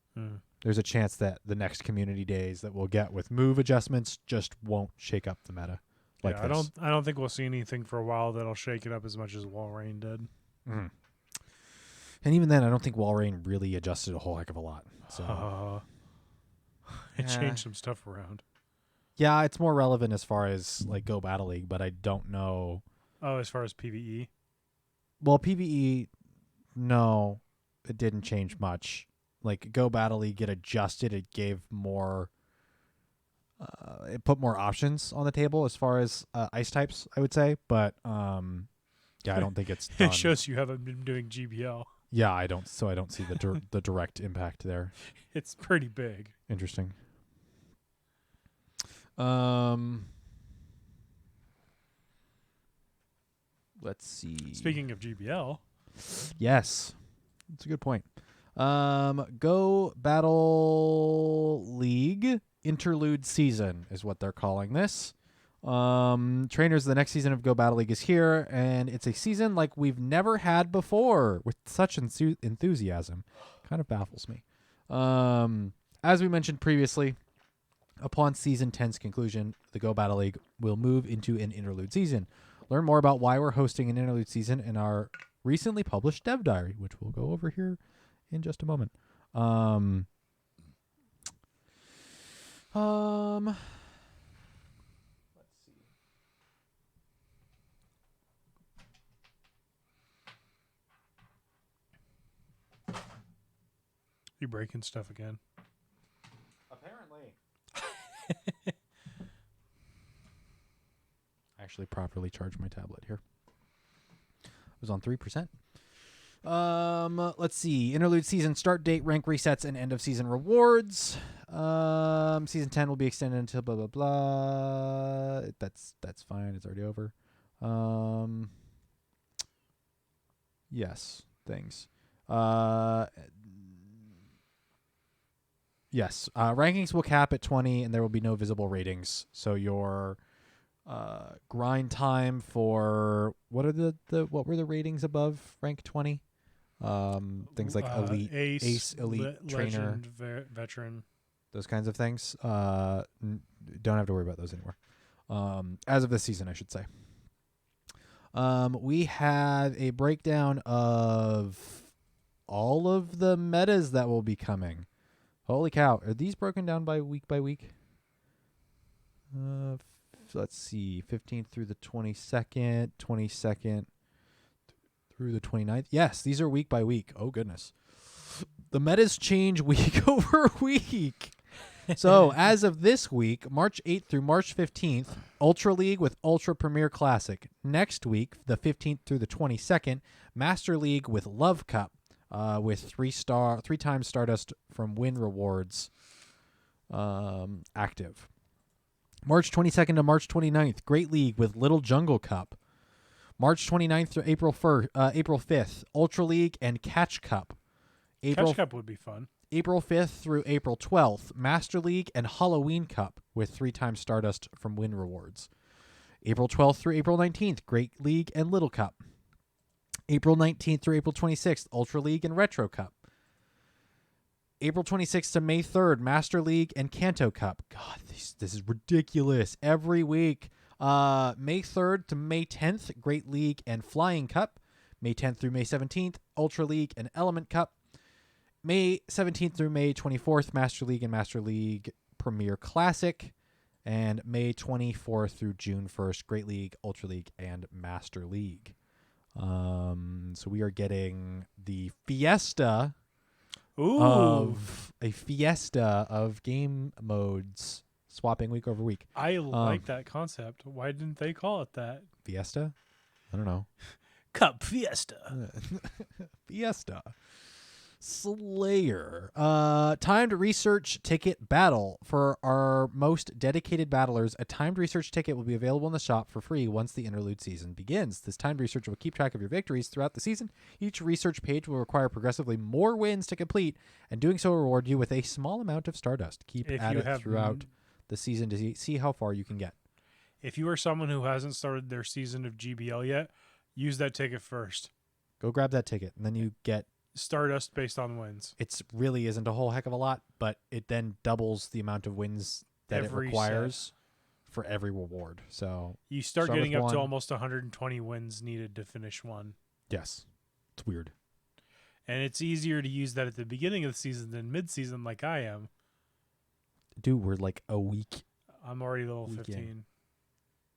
There's a chance that the next community days that we'll get with move adjustments just won't shake up the meta like this. I don't think we'll see anything for a while that'll shake it up as much as Walrein did. And even then, I don't think Walrein really adjusted a whole heck of a lot. So it changed some stuff around. Yeah, it's more relevant as far as like Go Battle League, but I don't know. Oh, as far as PvE? Well, PvE, no, it didn't change much. Like Go Battle League, it adjusted. It gave more. It put more options on the table as far as ice types, I would say. But yeah, I don't think it's done. It shows you haven't been doing GBL. Yeah, I don't. So I don't see the direct impact there. It's pretty big. Interesting. Let's see. Speaking of GBL. Yes. That's a good point. Go Battle League Interlude Season is what they're calling this. Trainers, the next season of Go Battle League is here, and it's a season like we've never had before with such enthusiasm. Kind of baffles me. As we mentioned previously, upon Season 10's conclusion, the Go Battle League will move into an interlude season. Learn more about why we're hosting an interlude season in our recently published Dev Diary, which we'll go over here in just a moment. Let's see. You breaking stuff again? Apparently. I actually properly charged my tablet here. It was on 3%. Let's see. Interlude season start date, rank resets, and end of season rewards. Season 10 will be extended until blah blah blah. That's fine. It's already over. Yes, things. Yes, rankings will cap at 20, and there will be no visible ratings. So your grind time for what were the ratings above rank 20? Things like elite, ace, elite, trainer, legend, veteran. Those kinds of things. Don't have to worry about those anymore. As of this season, I should say. We have a breakdown of all of the metas that will be coming. Holy cow. Are these broken down by week by week? Let's see. 15th through the 22nd, 22nd through the 29th. Yes, these are week by week. Oh, goodness. The metas change week over week. So, as of this week, March 8th through March 15th, Ultra League with Ultra Premier Classic. Next week, the 15th through the 22nd, Master League with Love Cup, with 3 times Stardust from Win Rewards active. March 22nd to March 29th, Great League with Little Jungle Cup. March 29th to April 5th, Ultra League and Catch Cup. Catch Cup would be fun. April 5th through April 12th, Master League and Halloween Cup with 3 times Stardust from Win Rewards. April 12th through April 19th, Great League and Little Cup. April 19th through April 26th, Ultra League and Retro Cup. April 26th to May 3rd, Master League and Kanto Cup. God, this is ridiculous. Every week. May 3rd to May 10th, Great League and Flying Cup. May 10th through May 17th, Ultra League and Element Cup. May 17th through May 24th, Master League and Master League Premier Classic. And May 24th through June 1st, Great League, Ultra League, and Master League. So we are getting the fiesta of game modes swapping week over week. I like that concept. Why didn't they call it that? Fiesta? I don't know. Cup Fiesta. Fiesta. Slayer. Timed research ticket battle. For our most dedicated battlers, a timed research ticket will be available in the shop for free once the interlude season begins. This timed research will keep track of your victories throughout the season. Each research page will require progressively more wins to complete, and doing so will reward you with a small amount of Stardust. Keep at it throughout the season to see how far you can get. If you are someone who hasn't started their season of GBL yet, use that ticket first. Go grab that ticket, and then you get Stardust based on wins. It really isn't a whole heck of a lot, but it then doubles the amount of wins that it requires for every reward. So you start getting up to almost 120 wins needed to finish one. Yes. It's weird. And it's easier to use that at the beginning of the season than mid-season like I am. Dude, we're like a week. I'm already level 15.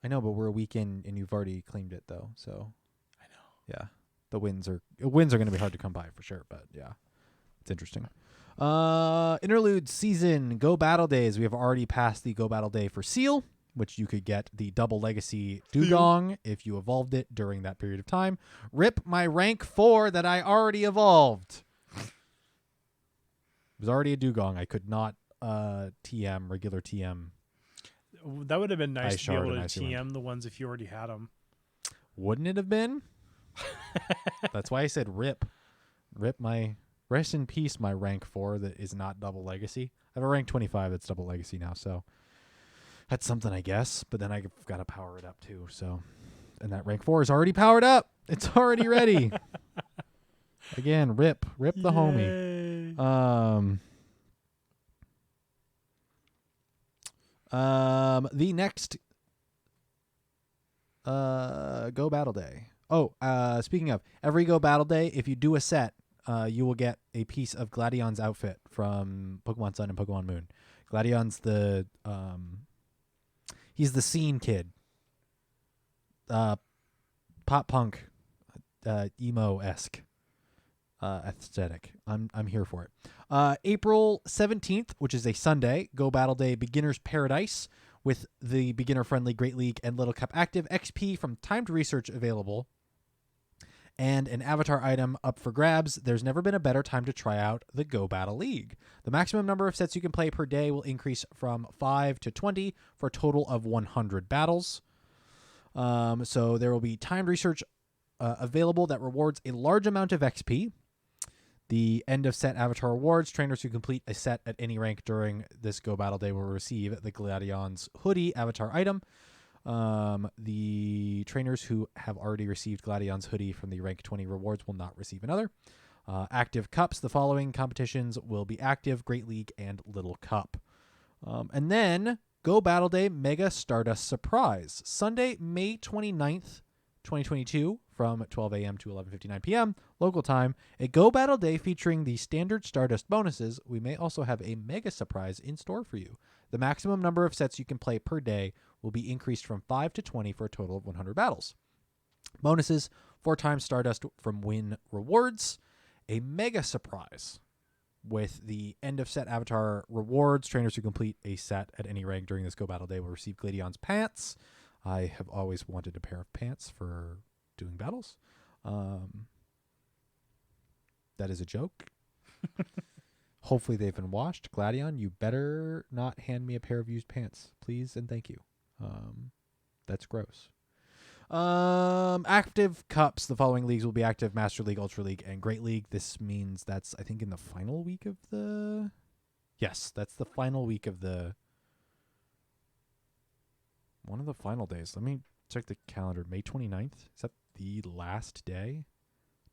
I know, but we're a week in and you've already claimed it though. So I know. Yeah. The wins are going to be hard to come by for sure, but yeah, it's interesting. Interlude season Go Battle Days. We have already passed the Go Battle Day for Seal, which you could get the double legacy Dugong if you evolved it during that period of time. Rip my rank 4 that I already evolved. It was already a Dugong. I could not regular TM. That would have been nice to be able to TM the ones if you already had them. Wouldn't it have been? That's why I said rip my rest in peace my rank 4 that is not double legacy. I have a rank 25 that's double legacy now, so that's something I guess, but then I've got to power it up too. So, and that rank 4 is already powered up. It's already ready. Again, rip the homie. The next Go Battle Day. Oh, speaking of, every Go Battle Day, if you do a set, you will get a piece of Gladion's outfit from Pokemon Sun and Pokemon Moon. Gladion's he's the scene kid. Pop punk, emo-esque aesthetic. I'm here for it. April 17th, which is a Sunday, Go Battle Day Beginner's Paradise with the beginner-friendly Great League and Little Cup active XP from timed research available. and an avatar item up for grabs. There's never been a better time to try out the Go Battle League. The maximum number of sets you can play per day will increase from 5 to 20 for a total of 100 battles. So there will be timed research available that rewards a large amount of XP. The end of set avatar rewards. Trainers who complete a set at any rank during this Go Battle Day will receive the Gladion's hoodie avatar item. The trainers who have already received Gladion's hoodie from the rank 20 rewards will not receive another. Active cups. The following competitions will be active: Great League and Little Cup. And then Go Battle Day Mega Stardust Surprise. Sunday, May 29th, 2022 from 12 a.m. to 11:59 p.m. local time. A Go Battle Day featuring the standard Stardust bonuses. We may also have a mega surprise in store for you. The maximum number of sets you can play per day will be increased from 5 to 20 for a total of 100 battles. Bonuses: 4 times Stardust from win rewards. A mega surprise with the end of set avatar rewards. Trainers who complete a set at any rank during this Go Battle Day will receive Gladion's pants. I have always wanted a pair of pants for doing battles. That is a joke. Hopefully they've been washed. Gladion, you better not hand me a pair of used pants, please and thank you. That's gross. Active cups. The following leagues will be active: Master League, Ultra League, and Great League. This means that's, I think, in the final week of the... Yes, that's the final week of the... One of the final days. Let me check the calendar. May 29th? Is that the last day?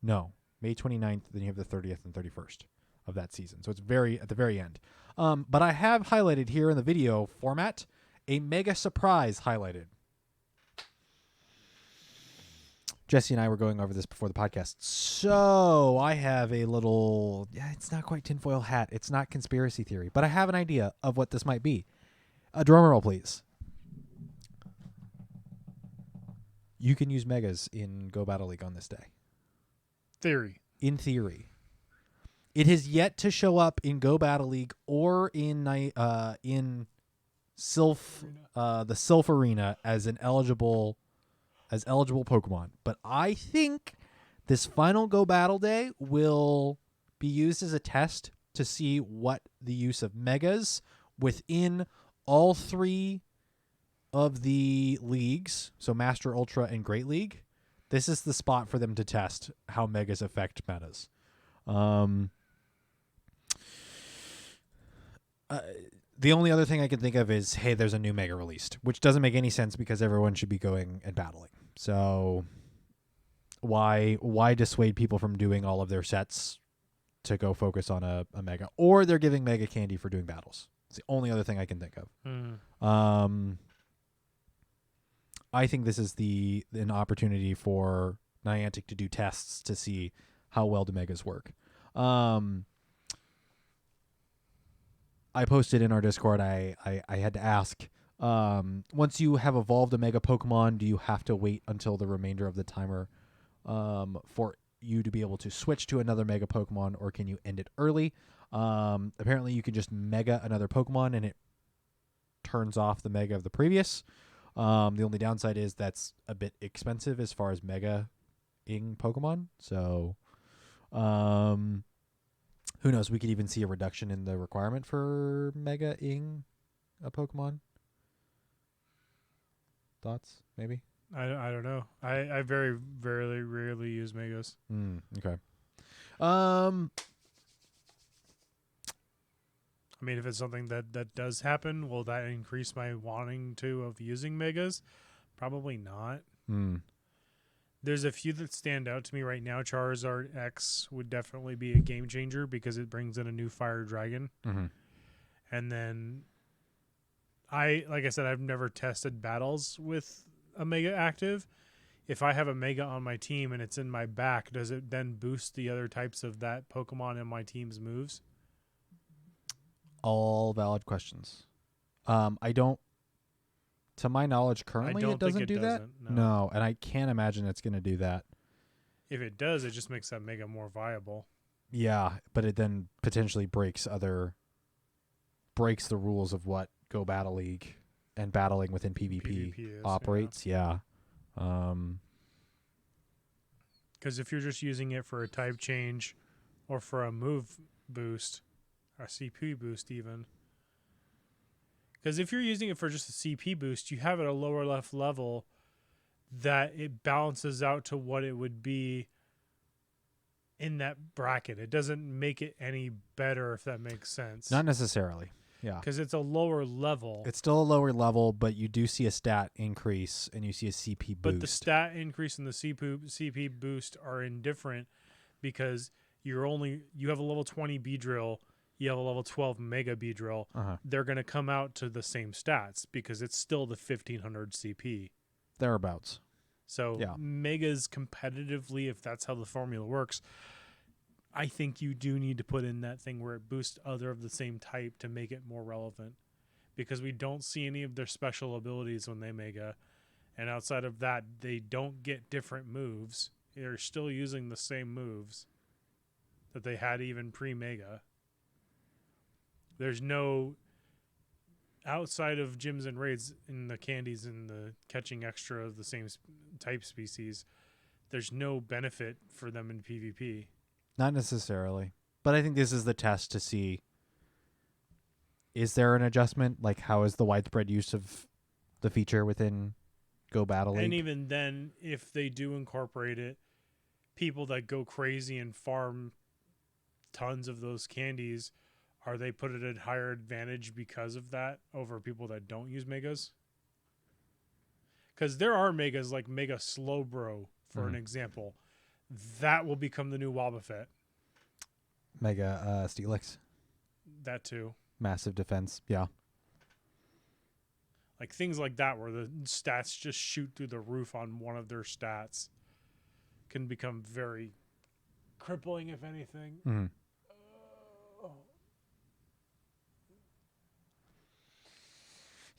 No. May 29th, then you have the 30th and 31st of that season. So it's at the very end. But I have highlighted here in the video format a mega surprise highlighted. Jesse and I were going over this before the podcast. So I have a little... Yeah, it's not quite tinfoil hat. It's not conspiracy theory. But I have an idea of what this might be. A drum roll, please. You can use megas in Go Battle League on this day. Theory. In theory. It has yet to show up in Go Battle League or in Silph, the Silph Arena as eligible Pokemon. But I think this final Go Battle Day will be used as a test to see what the use of megas within all 3 of the leagues, so Master, Ultra, and Great League. This is the spot for them to test how megas affect metas. The only other thing I can think of is, hey, there's a new mega released, which doesn't make any sense because everyone should be going and battling. So why dissuade people from doing all of their sets to go focus on a mega? Or they're giving mega candy for doing battles. It's the only other thing I can think of. I think this is an opportunity for Niantic to do tests to see how well do megas work. I posted in our Discord, I had to ask, once you have evolved a mega Pokemon, do you have to wait until the remainder of the timer for you to be able to switch to another mega Pokemon, or can you end it early? Apparently you can just mega another Pokemon and it turns off the mega of the previous. The only downside is that's a bit expensive as far as mega-ing Pokemon. So, who knows? We could even see a reduction in the requirement for mega-ing a Pokemon. Thoughts? Maybe? I don't know. I very rarely use megas. Okay. I mean, if it's something that does happen, will that increase my wanting of using megas? Probably not. There's a few that stand out to me right now. Charizard X would definitely be a game changer because it brings in a new fire dragon. And then like I said, I've never tested battles with a mega active. If I have a mega on my team and it's in my back, does it then boost the other types of that Pokemon in my team's moves? All valid questions. I don't, to my knowledge, currently it doesn't do that. No, and I can't imagine it's going to do that. If it does, it just makes that mega more viable. Yeah, but it then potentially breaks the rules of what Go Battle League and battling within PvP is, operates. Yeah. Because if you're just using it for a type change or for a move boost, a CP boost even. Because if you're using it for just a CP boost, you have it at a lower left level that it balances out to what it would be in that bracket. It doesn't make it any better, if that makes sense. Not necessarily. Yeah. Because it's a lower level. It's still a lower level, but you do see a stat increase and you see a CP boost. But the stat increase and the CP boost are indifferent because you have a level 20 Beedrill, you have a level 12 Mega Beedrill. They're going to come out to the same stats because it's still the 1500 CP. Thereabouts. So yeah. Megas competitively, if that's how the formula works, I think you do need to put in that thing where it boosts other of the same type to make it more relevant, because we don't see any of their special abilities when they Mega, and outside of that, they don't get different moves. They're still using the same moves that they had even pre-Mega. There's no, outside of gyms and raids in the candies and the catching extra of the same type species, there's no benefit for them in PvP. Not necessarily. But I think this is the test to see, is there an adjustment? Like, how is the widespread use of the feature within Go Battle League? And even then, if they do incorporate it, people that go crazy and farm tons of those candies, are they put at a higher advantage because of that over people that don't use Megas? Because there are Megas like Mega Slowbro, for an example. That will become the new Wobbuffet. Mega Steelix. That too. Massive defense. Yeah. Like things like that where the stats just shoot through the roof on one of their stats can become very crippling, if anything. Mm-hmm.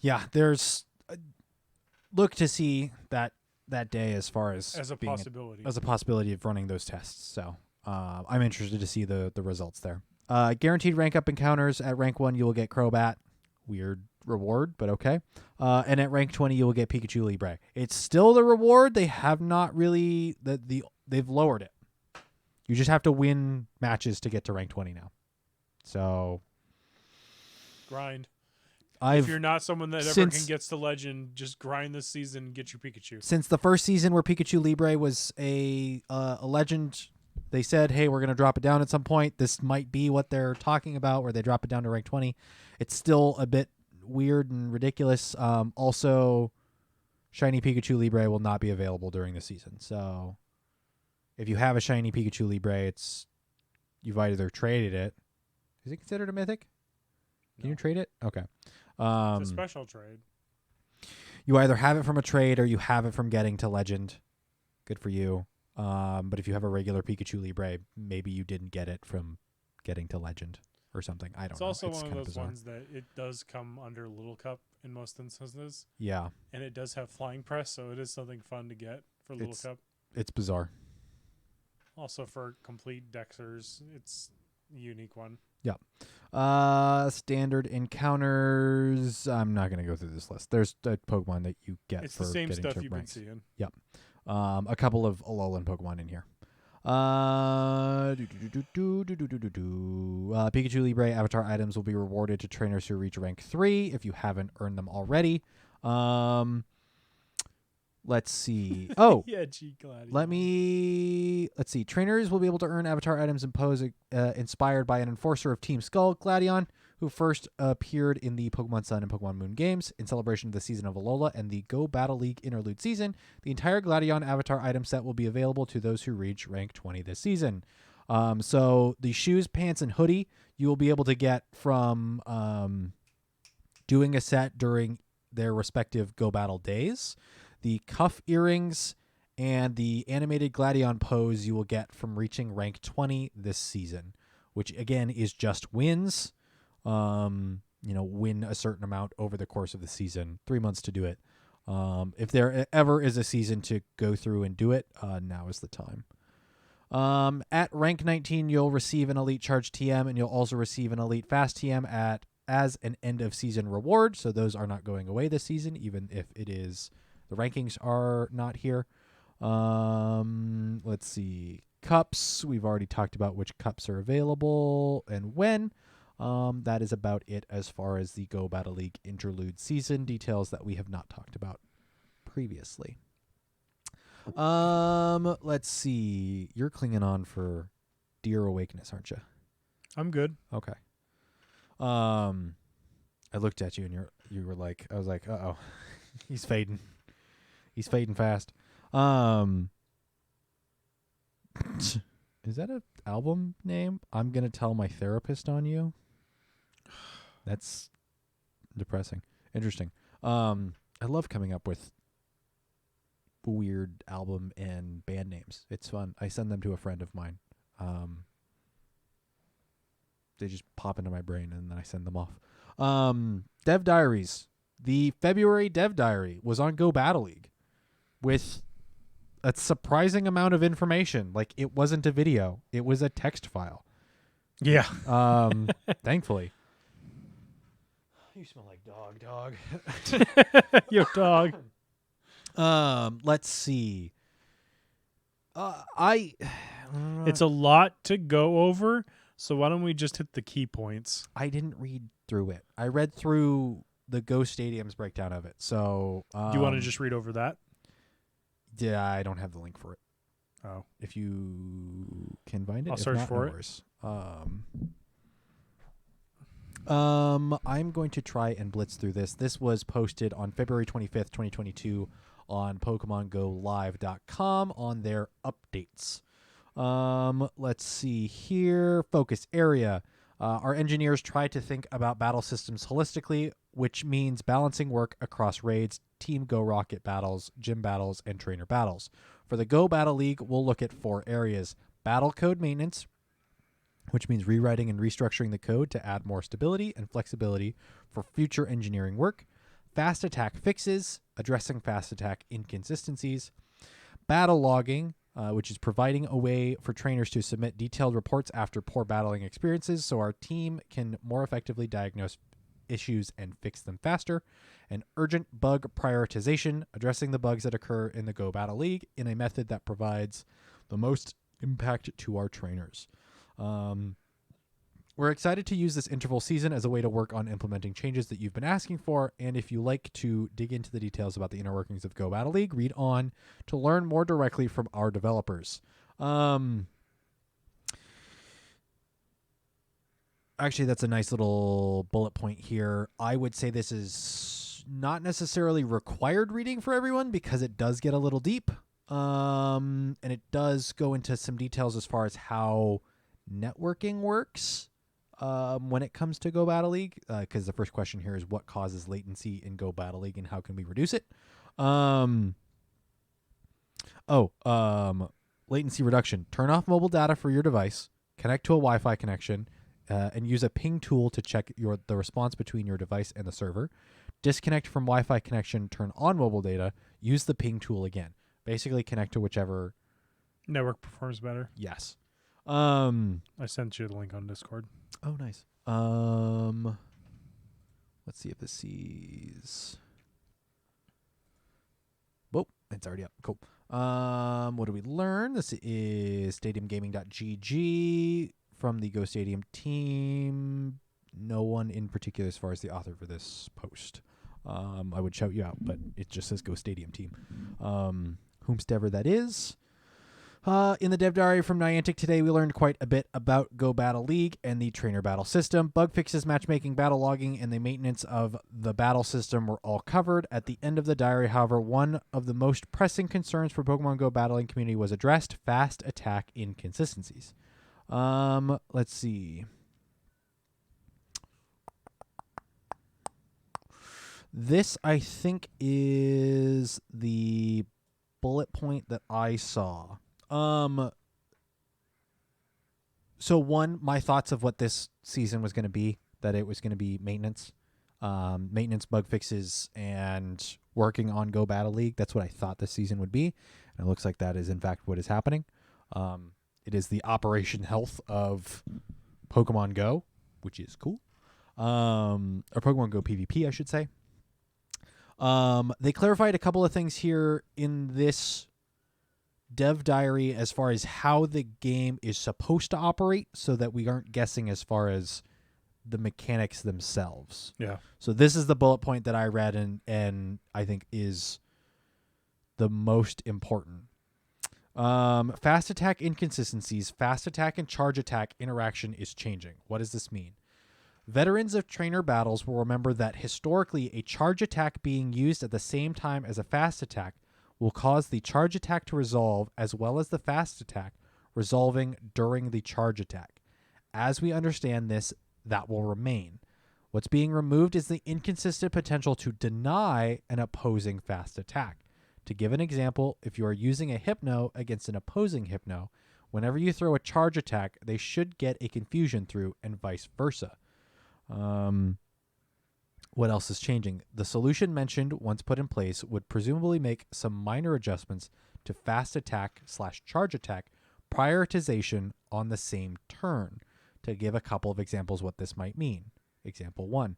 Yeah, there's look to see that day as far as a possibility. As a possibility of running those tests. So I'm interested to see the results there. Guaranteed rank up encounters. At rank 1, you will get Crobat. Weird reward, but okay. And at rank 20, you will get Pikachu Libre. It's still the reward. They have not really they've lowered it. You just have to win matches to get to rank 20 now. So grind. If you're not someone that ever can get to legend, just grind this season and get your Pikachu. Since the first season where Pikachu Libre was a legend, they said, hey, we're going to drop it down at some point. This might be what they're talking about, where they drop it down to rank 20. It's still a bit weird and ridiculous. Also, Shiny Pikachu Libre will not be available during the season. So if you have a Shiny Pikachu Libre, you've either traded it. Is it considered a mythic? Can you trade it? Okay. It's a special trade. You either have it from a trade or you have it from getting to legend. Good for you. But if you have a regular Pikachu Libre, maybe you didn't get it from getting to legend or something. I don't know. It's also one of those ones that it does come under Little Cup in most instances. Yeah. And it does have Flying Press, so it is something fun to get for Little Cup. It's bizarre. Also for complete Dexers, it's a unique one. Yeah. Standard encounters. I'm not going to go through this list. There's a Pokemon that you get it's for the same getting stuff to you've ranks. been seeing. Yep. A couple of Alolan Pokemon in here. Pikachu Libre avatar items will be rewarded to trainers who reach rank 3 if you haven't earned them already. Let's see. Oh, yeah, G-Gladiator. Let's see. Trainers will be able to earn avatar items inspired by an enforcer of Team Skull, Gladion, who first appeared in the Pokemon Sun and Pokemon Moon games. In celebration of the season of Alola and the Go Battle League interlude season, the entire Gladion avatar item set will be available to those who reach rank 20 this season. So the shoes, pants, and hoodie you will be able to get from doing a set during their respective Go Battle days. The cuff earrings and the animated Gladion pose you will get from reaching rank 20 this season, which again is just wins. Win a certain amount over the course of the season. 3 months to do it. If there ever is a season to go through and do it, now is the time. At rank 19, you'll receive an Elite Charge TM, and you'll also receive an Elite Fast TM as an end of season reward. So those are not going away this season, even if it is. The rankings are not here. Let's see. Cups. We've already talked about which cups are available and when. That is about it as far as the Go Battle League interlude season details that we have not talked about previously. Let's see. You're clinging on for Dear Awakeness, aren't you? I'm good. Okay. I looked at you and you were like, I was like, uh-oh, he's fading. He's fading fast. Is that an album name? I'm gonna tell my therapist on you. That's depressing. Interesting. I love coming up with weird album and band names. It's fun. I send them to a friend of mine. They just pop into my brain and then I send them off. Dev Diaries. The February Dev Diary was on Go Battle League with a surprising amount of information. Like, it wasn't a video. It was a text file. Yeah. Thankfully. You smell like dog. Yo, dog. Let's see. It's a lot to go over, so why don't we just hit the key points? I didn't read through it. I read through the Go Stadium's breakdown of it. So, Do you want to just read over that? Yeah, I don't have the link for it. Oh. If you can find it, I'll if search not, for no it. worries. I'm going to try and blitz through this. This was posted on February 25th, 2022 on PokemonGoLive.com on their updates. Let's see here. Focus area. Our engineers tried to think about battle systems holistically, which means balancing work across raids, Team Go Rocket battles, gym battles, and trainer battles. For the Go Battle League, we'll look at 4 areas. Battle code maintenance, which means rewriting and restructuring the code to add more stability and flexibility for future engineering work. Fast attack fixes, addressing fast attack inconsistencies. Battle logging, which is providing a way for trainers to submit detailed reports after poor battling experiences so our team can more effectively diagnose issues and fix them faster. And urgent bug prioritization, addressing the bugs that occur in the Go Battle League in a method that provides the most impact to our trainers. We're excited to use this interval season as a way to work on implementing changes that you've been asking for, and if you like to dig into the details about the inner workings of Go Battle League, read on to learn more directly from our developers. Actually, that's a nice little bullet point here. I would say this is not necessarily required reading for everyone because it does get a little deep, and it does go into some details as far as how networking works when it comes to Go Battle League, because the first question here is what causes latency in Go Battle League and how can we reduce it? Latency reduction. Turn off mobile data for your device, connect to a Wi-Fi connection, and use a ping tool to check the response between your device and the server. Disconnect from Wi-Fi connection, turn on mobile data, use the ping tool again. Basically connect to whichever Network performs better. Yes. I sent you the link on Discord. Oh, nice. Let's see if this sees. Whoa, it's already up. Cool. What do we learn? This is stadiumgaming.gg from the Go Stadium team. No one in particular as far as the author for this post. I would shout you out, but it just says Go Stadium team. Whomstever that is. In the Dev Diary from Niantic today, we learned quite a bit about Go Battle League and the trainer battle system. Bug fixes, matchmaking, battle logging, and the maintenance of the battle system were all covered. At the end of the diary, however, one of the most pressing concerns for Pokemon Go battling community was addressed: fast attack inconsistencies. Let's see. This, I think, is the bullet point that I saw. So one, my thoughts of what this season was going to be, that it was going to be maintenance, bug fixes, and working on Go Battle League. That's what I thought this season would be. And it looks like that is, in fact, what is happening. It is the operation health of Pokemon Go, which is cool. Or Pokemon Go PvP, I should say. They clarified a couple of things here in this dev diary as far as how the game is supposed to operate, so that we aren't guessing as far as the mechanics themselves. Yeah. So this is the bullet point that I read and I think is the most important. Fast attack inconsistencies. Fast attack and charge attack interaction is changing. What does this mean? Veterans of trainer battles will remember that historically a charge attack being used at the same time as a fast attack will cause the charge attack to resolve, as well as the fast attack resolving during the charge attack. As we understand this, that will remain. What's being removed is the inconsistent potential to deny an opposing fast attack. To give an example, if you are using a Hypno against an opposing Hypno, whenever you throw a charge attack, they should get a confusion through, and vice versa. What else is changing? The solution mentioned, once put in place, would presumably make some minor adjustments to fast attack / charge attack prioritization on the same turn. To give a couple of examples what this might mean. Example 1.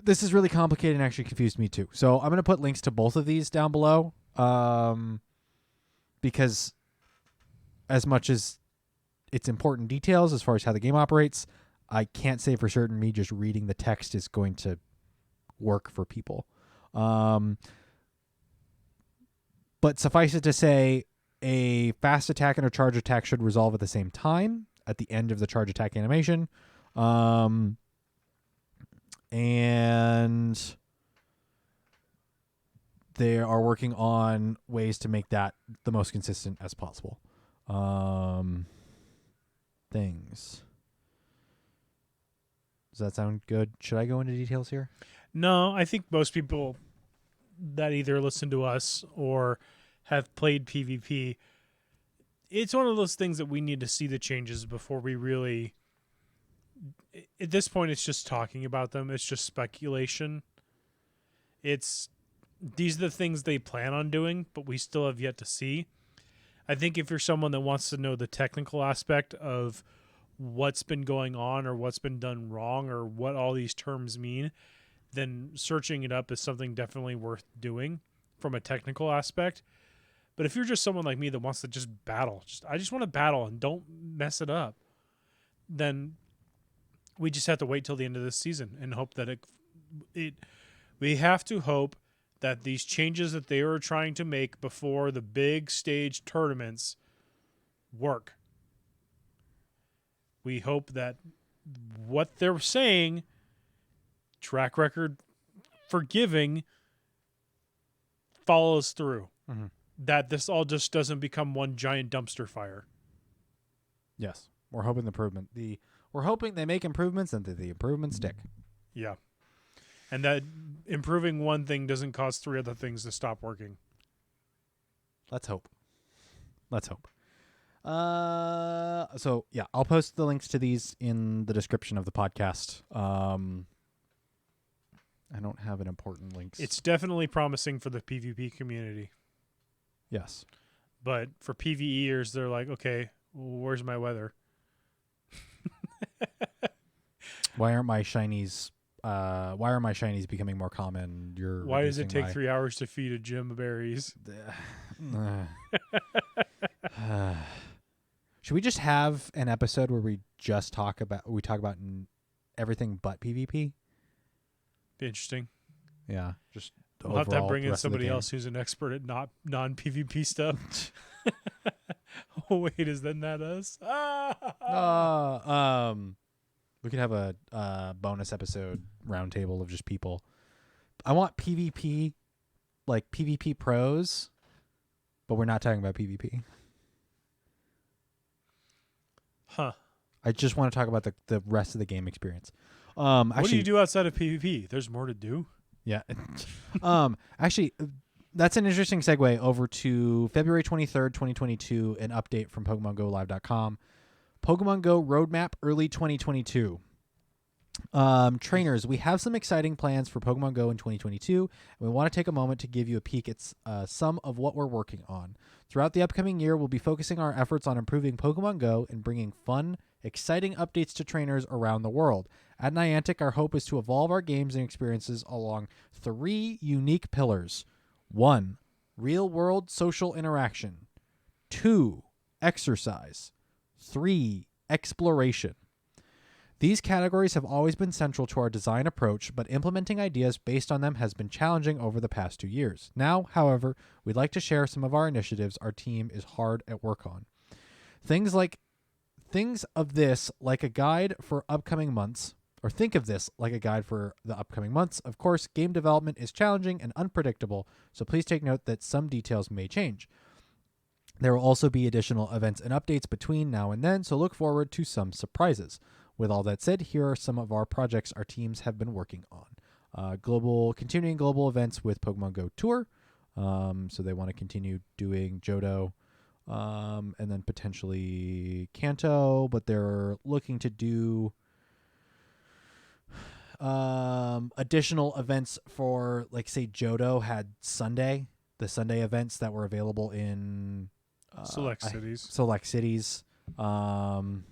This is really complicated and actually confused me too. So I'm going to put links to both of these down below, because as much as it's important details as far as how the game operates, I can't say for certain me just reading the text is going to work for people. But suffice it to say, a fast attack and a charge attack should resolve at the same time at the end of the charge attack animation. And they are working on ways to make that the most consistent as possible. Things. Does that sound good? Should I go into details here? No, I think most people that either listen to us or have played PvP, it's one of those things that we need to see the changes before we really... At this point, it's just talking about them. It's just speculation. These are the things they plan on doing, but we still have yet to see. I think if you're someone that wants to know the technical aspect of what's been going on or what's been done wrong or what all these terms mean, then searching it up is something definitely worth doing from a technical aspect. But if you're just someone like me that wants to just battle, I just want to battle and don't mess it up, then we just have to wait till the end of this season and hope that we have to hope that these changes that they are trying to make before the big stage tournaments work. We hope that what they're saying, track record forgiving, follows through. Mm-hmm. That this all just doesn't become one giant dumpster fire. Yes. We're hoping we're hoping they make improvements and that the improvements stick. Yeah. And that improving one thing doesn't cause 3 other things to stop working. Let's hope. So yeah, I'll post the links to these in the description of the podcast. I don't have an important links. It's definitely promising for the PvP community. Yes. But for PvEers, they're like, okay, where's my weather? Why are my shinies becoming more common? Why does it take 3 hours to feed a gym of berries? Should we just have an episode where we talk about everything but PvP? Be interesting. Yeah, just we'll have to overall, bring the in rest of the somebody game. else who's an expert at non-PvP stuff. Oh wait, is that not us? We could have a bonus episode roundtable of just people. I want PvP, like PvP pros, but we're not talking about PvP. Huh. I just want to talk about the rest of the game experience. What do you do outside of PvP? There's more to do. Yeah. Actually, that's an interesting segue over to February 23rd, 2022, an update from PokemonGoLive.com. Pokemon Go roadmap early 2022. Trainers, we have some exciting plans for Pokemon Go in 2022, and we want to take a moment to give you a peek at some of what we're working on. Throughout the upcoming year, we'll be focusing our efforts on improving Pokemon Go and bringing fun, exciting updates to trainers around the world. At Niantic, our hope is to evolve our games and experiences along 3 unique pillars. 1, real-world social interaction. 2, exercise. 3, exploration. These categories have always been central to our design approach, but implementing ideas based on them has been challenging over the past 2 years. Now, however, we'd like to share some of our initiatives our team is hard at work on. Things of this like a guide for upcoming months, or think of this like a guide for the upcoming months. Of course, game development is challenging and unpredictable, so please take note that some details may change. There will also be additional events and updates between now and then, so look forward to some surprises. With all that said, here are some of our projects our teams have been working on. Continuing global events with Pokemon GO Tour. So they want to continue doing Johto, and then potentially Kanto, but they're looking to do additional events for, like, say Johto had the Sunday events that were available in Select cities. Select cities. Some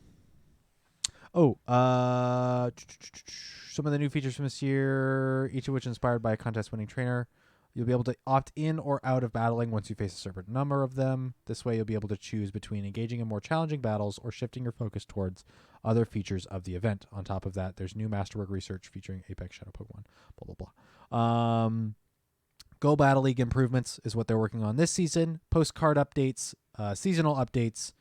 of the new features from this year, each of which inspired by a contest-winning trainer. You'll be able to opt in or out of battling once you face a certain number of them. This way, you'll be able to choose between engaging in more challenging battles or shifting your focus towards other features of the event. On top of that, there's new Masterwork research featuring Apex Shadow Pokemon, blah, blah, blah. Go Battle League improvements is what they're working on this season. Postcard updates, seasonal updates.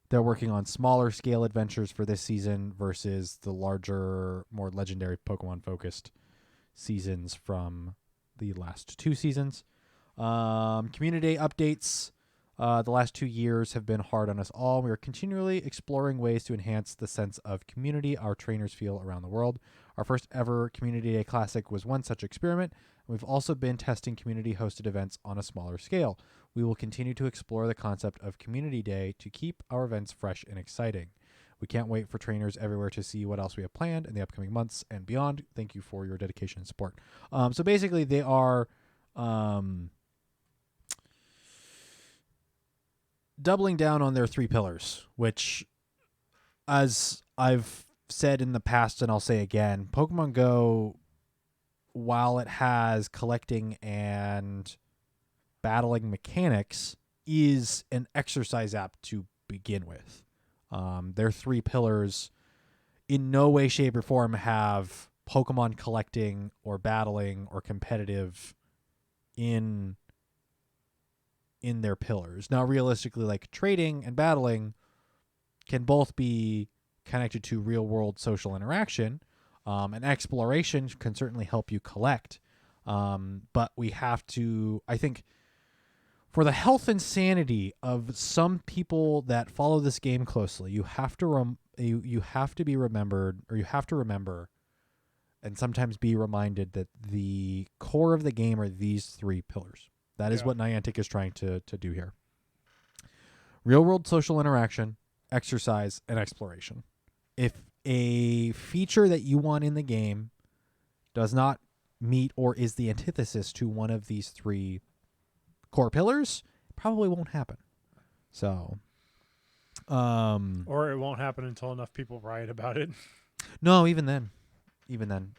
They're working on smaller scale adventures for this season versus the larger, more legendary Pokemon-focused seasons from the last 2 seasons. Community updates. The last 2 years have been hard on us all. We are continually exploring ways to enhance the sense of community our trainers feel around the world. Our first ever Community Day Classic was one such experiment. We've also been testing community-hosted events on a smaller scale. We will continue to explore the concept of Community Day to keep our events fresh and exciting. We can't wait for trainers everywhere to see what else we have planned in the upcoming months and beyond. Thank you for your dedication and support. So basically, they are doubling down on their 3 pillars, which, as I've said in the past and I'll say again, Pokemon Go, while it has collecting and battling mechanics, is an exercise app to begin with. Their 3 pillars in no way, shape, or form have Pokemon collecting or battling or competitive in their pillars. Now, realistically, like, trading and battling can both be connected to real-world social interaction, and exploration can certainly help you collect. But we have to, I think, for the health and sanity of some people that follow this game closely, you have to remember and sometimes be reminded that the core of the game are these 3 pillars. That is what Niantic is trying to do here. Real-world social interaction, exercise, and exploration. If a feature that you want in the game does not meet or is the antithesis to one of these 3 core pillars, it probably won't happen. So, or it won't happen until enough people riot about it. No, even then,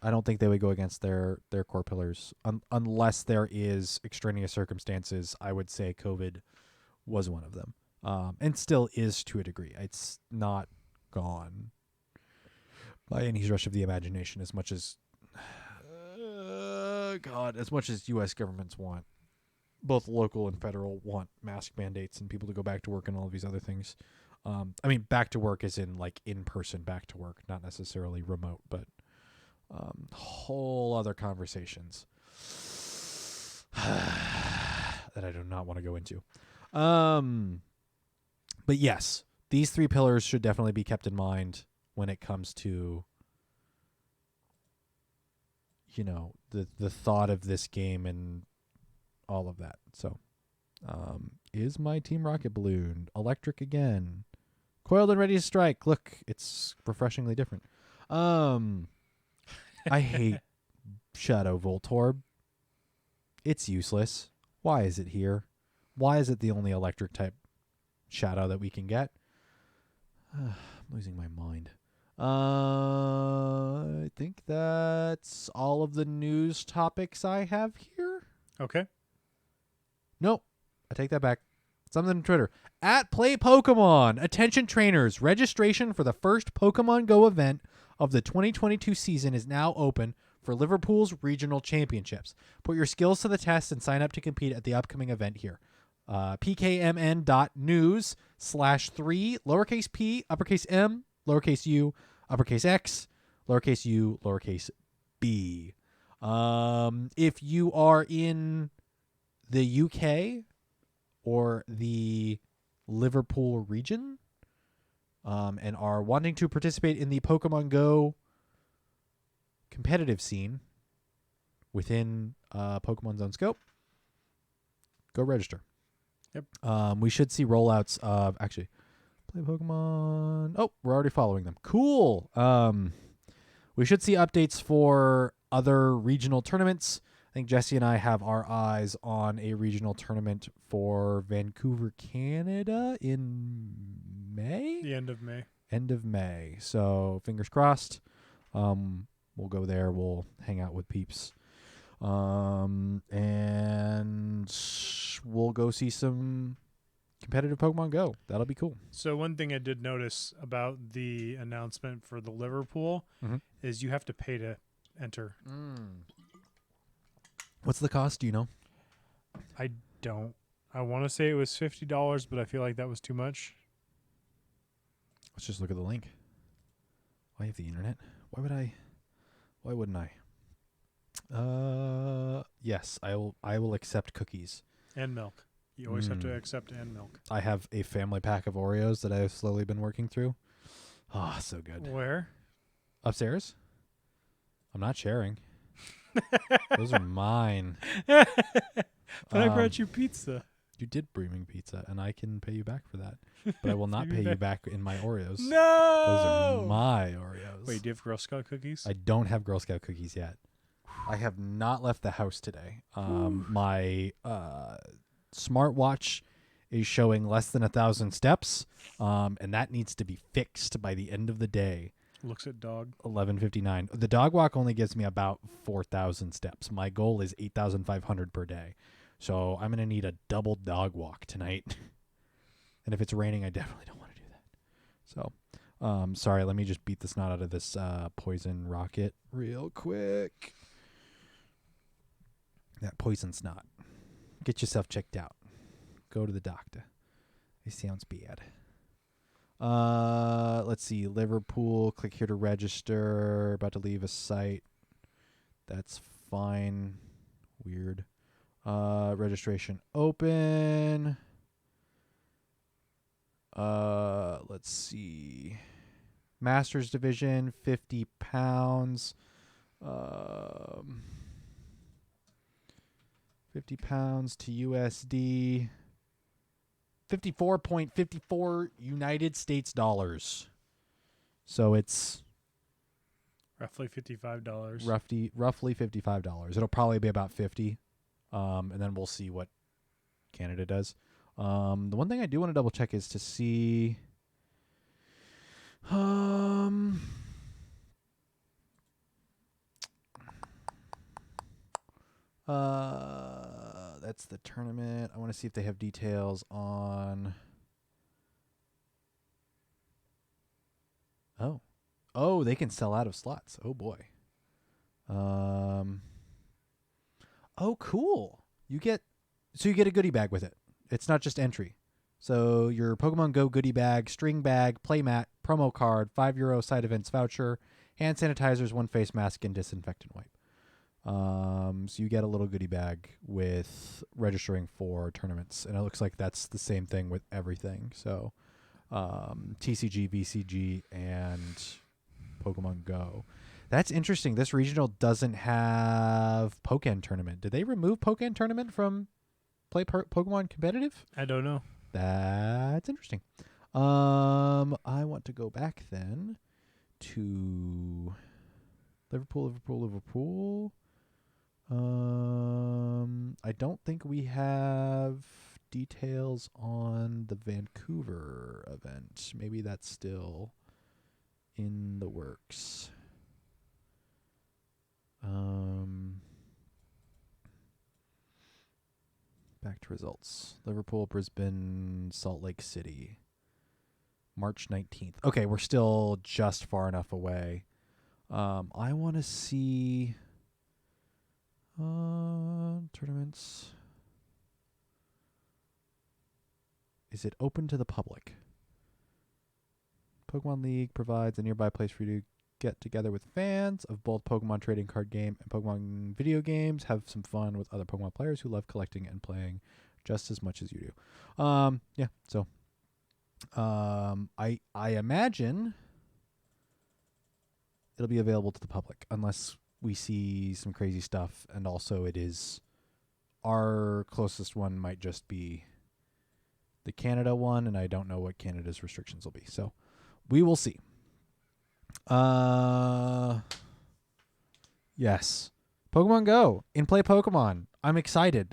I don't think they would go against their core pillars unless there is extraneous circumstances. I would say COVID was one of them, and still is to a degree. It's not gone by any stretch of the imagination as much as as much as U.S. governments want, both local and federal, want mask mandates and people to go back to work and all of these other things. I mean, back to work is in, like, in-person back to work, not necessarily remote, but whole other conversations that I do not want to go into. But yes, these 3 pillars should definitely be kept in mind when it comes to, you know, the thought of this game and all of that. So, is my Team Rocket balloon electric again? Coiled and ready to strike. Look, it's refreshingly different. I hate Shadow Voltorb. It's useless. Why is it here? Why is it the only electric type shadow that we can get. I'm losing my mind. I think that's all of the news topics I have here. Okay. Nope. I take that back. Something on Twitter. At Play Pokemon. Attention trainers. Registration for the first Pokemon GO event of the 2022 season is now open for Liverpool's regional championships. Put your skills to the test and sign up to compete at the upcoming event here. pkmn.news/3 lowercase p, uppercase m, lowercase u, uppercase x, lowercase u, lowercase b. If you are in the UK or the Liverpool region and are wanting to participate in the Pokemon GO competitive scene within Pokemon Zone scope, go register. Yep. We should see rollouts of actually play Pokemon. Oh, we're already following them. Cool. We should see updates for other regional tournaments. I think Jesse and I have our eyes on a regional tournament for Vancouver, Canada in May? The end of May. End of May. So fingers crossed. We'll go there. We'll hang out with peeps. And we'll go see some competitive Pokemon Go. That'll be cool. So one thing I did notice about the announcement for the Liverpool is you have to pay to enter. What's the cost? Do you know? I don't. I want to say it was $50, but I feel like that was too much. Let's just look at the link. I have the internet. Why wouldn't I? Yes, I will accept cookies. And milk. You always have to accept and milk. I have a family pack of Oreos that I've slowly been working through. Oh, so good. Where? Upstairs? I'm not sharing. Those are mine. But I brought you pizza. You did bring me pizza, and I can pay you back for that. But I will not pay you back in my Oreos. No! Those are my Oreos. Wait, do you have Girl Scout cookies? I don't have Girl Scout cookies yet. I have not left the house today. My smartwatch is showing less than 1,000 steps, and that needs to be fixed by the end of the day. Looks at dog. 11:59. The dog walk only gives me about 4,000 steps. My goal is 8,500 per day. So I'm going to need a double dog walk tonight. And if it's raining, I definitely don't want to do that. So, sorry, let me just beat the snot out of this poison rocket real quick. That poison snot. Get yourself checked out. Go to the doctor. It sounds bad. Let's see. Liverpool. Click here to register. About to leave a site. That's fine. Weird. Registration open. Let's see. Masters division, 50 pounds. 50 pounds to USD. 54.54 United States dollars. So it's roughly $55. Roughly $55. It'll probably be about 50. And then we'll see what Canada does. The one thing I do want to double check is to see that's the tournament. I want to see if they have details on Oh, they can sell out of slots. Oh boy. Oh, cool. You get a goodie bag with it. It's not just entry. So your Pokemon Go goodie bag, string bag, playmat, promo card, €5 side events voucher, hand sanitizers, one face mask, and disinfectant wipe. So you get a little goodie bag with registering for tournaments, and it looks like that's the same thing with everything. So TCG, VCG, and Pokemon Go. That's interesting. This regional doesn't have Pokken Tournament. Did they remove Pokken Tournament from Play Pokemon Competitive? I don't know. That's interesting. I want to go back then to Liverpool. I don't think we have details on the Vancouver event. Maybe that's still in the works. Back to results. Liverpool, Brisbane, Salt Lake City. March 19th. Okay, we're still just far enough away. I want to see tournaments. Is it open to the public? Pokemon League provides a nearby place for you to get together with fans of both Pokemon trading card game and Pokemon video games. Have some fun with other Pokemon players who love collecting and playing just as much as you do. Yeah, so I imagine it'll be available to the public unless we see some crazy stuff, and also it is our closest one might just be the Canada one, and I don't know what Canada's restrictions will be. So we will see. Yes. Pokemon Go. In-play Pokemon. I'm excited.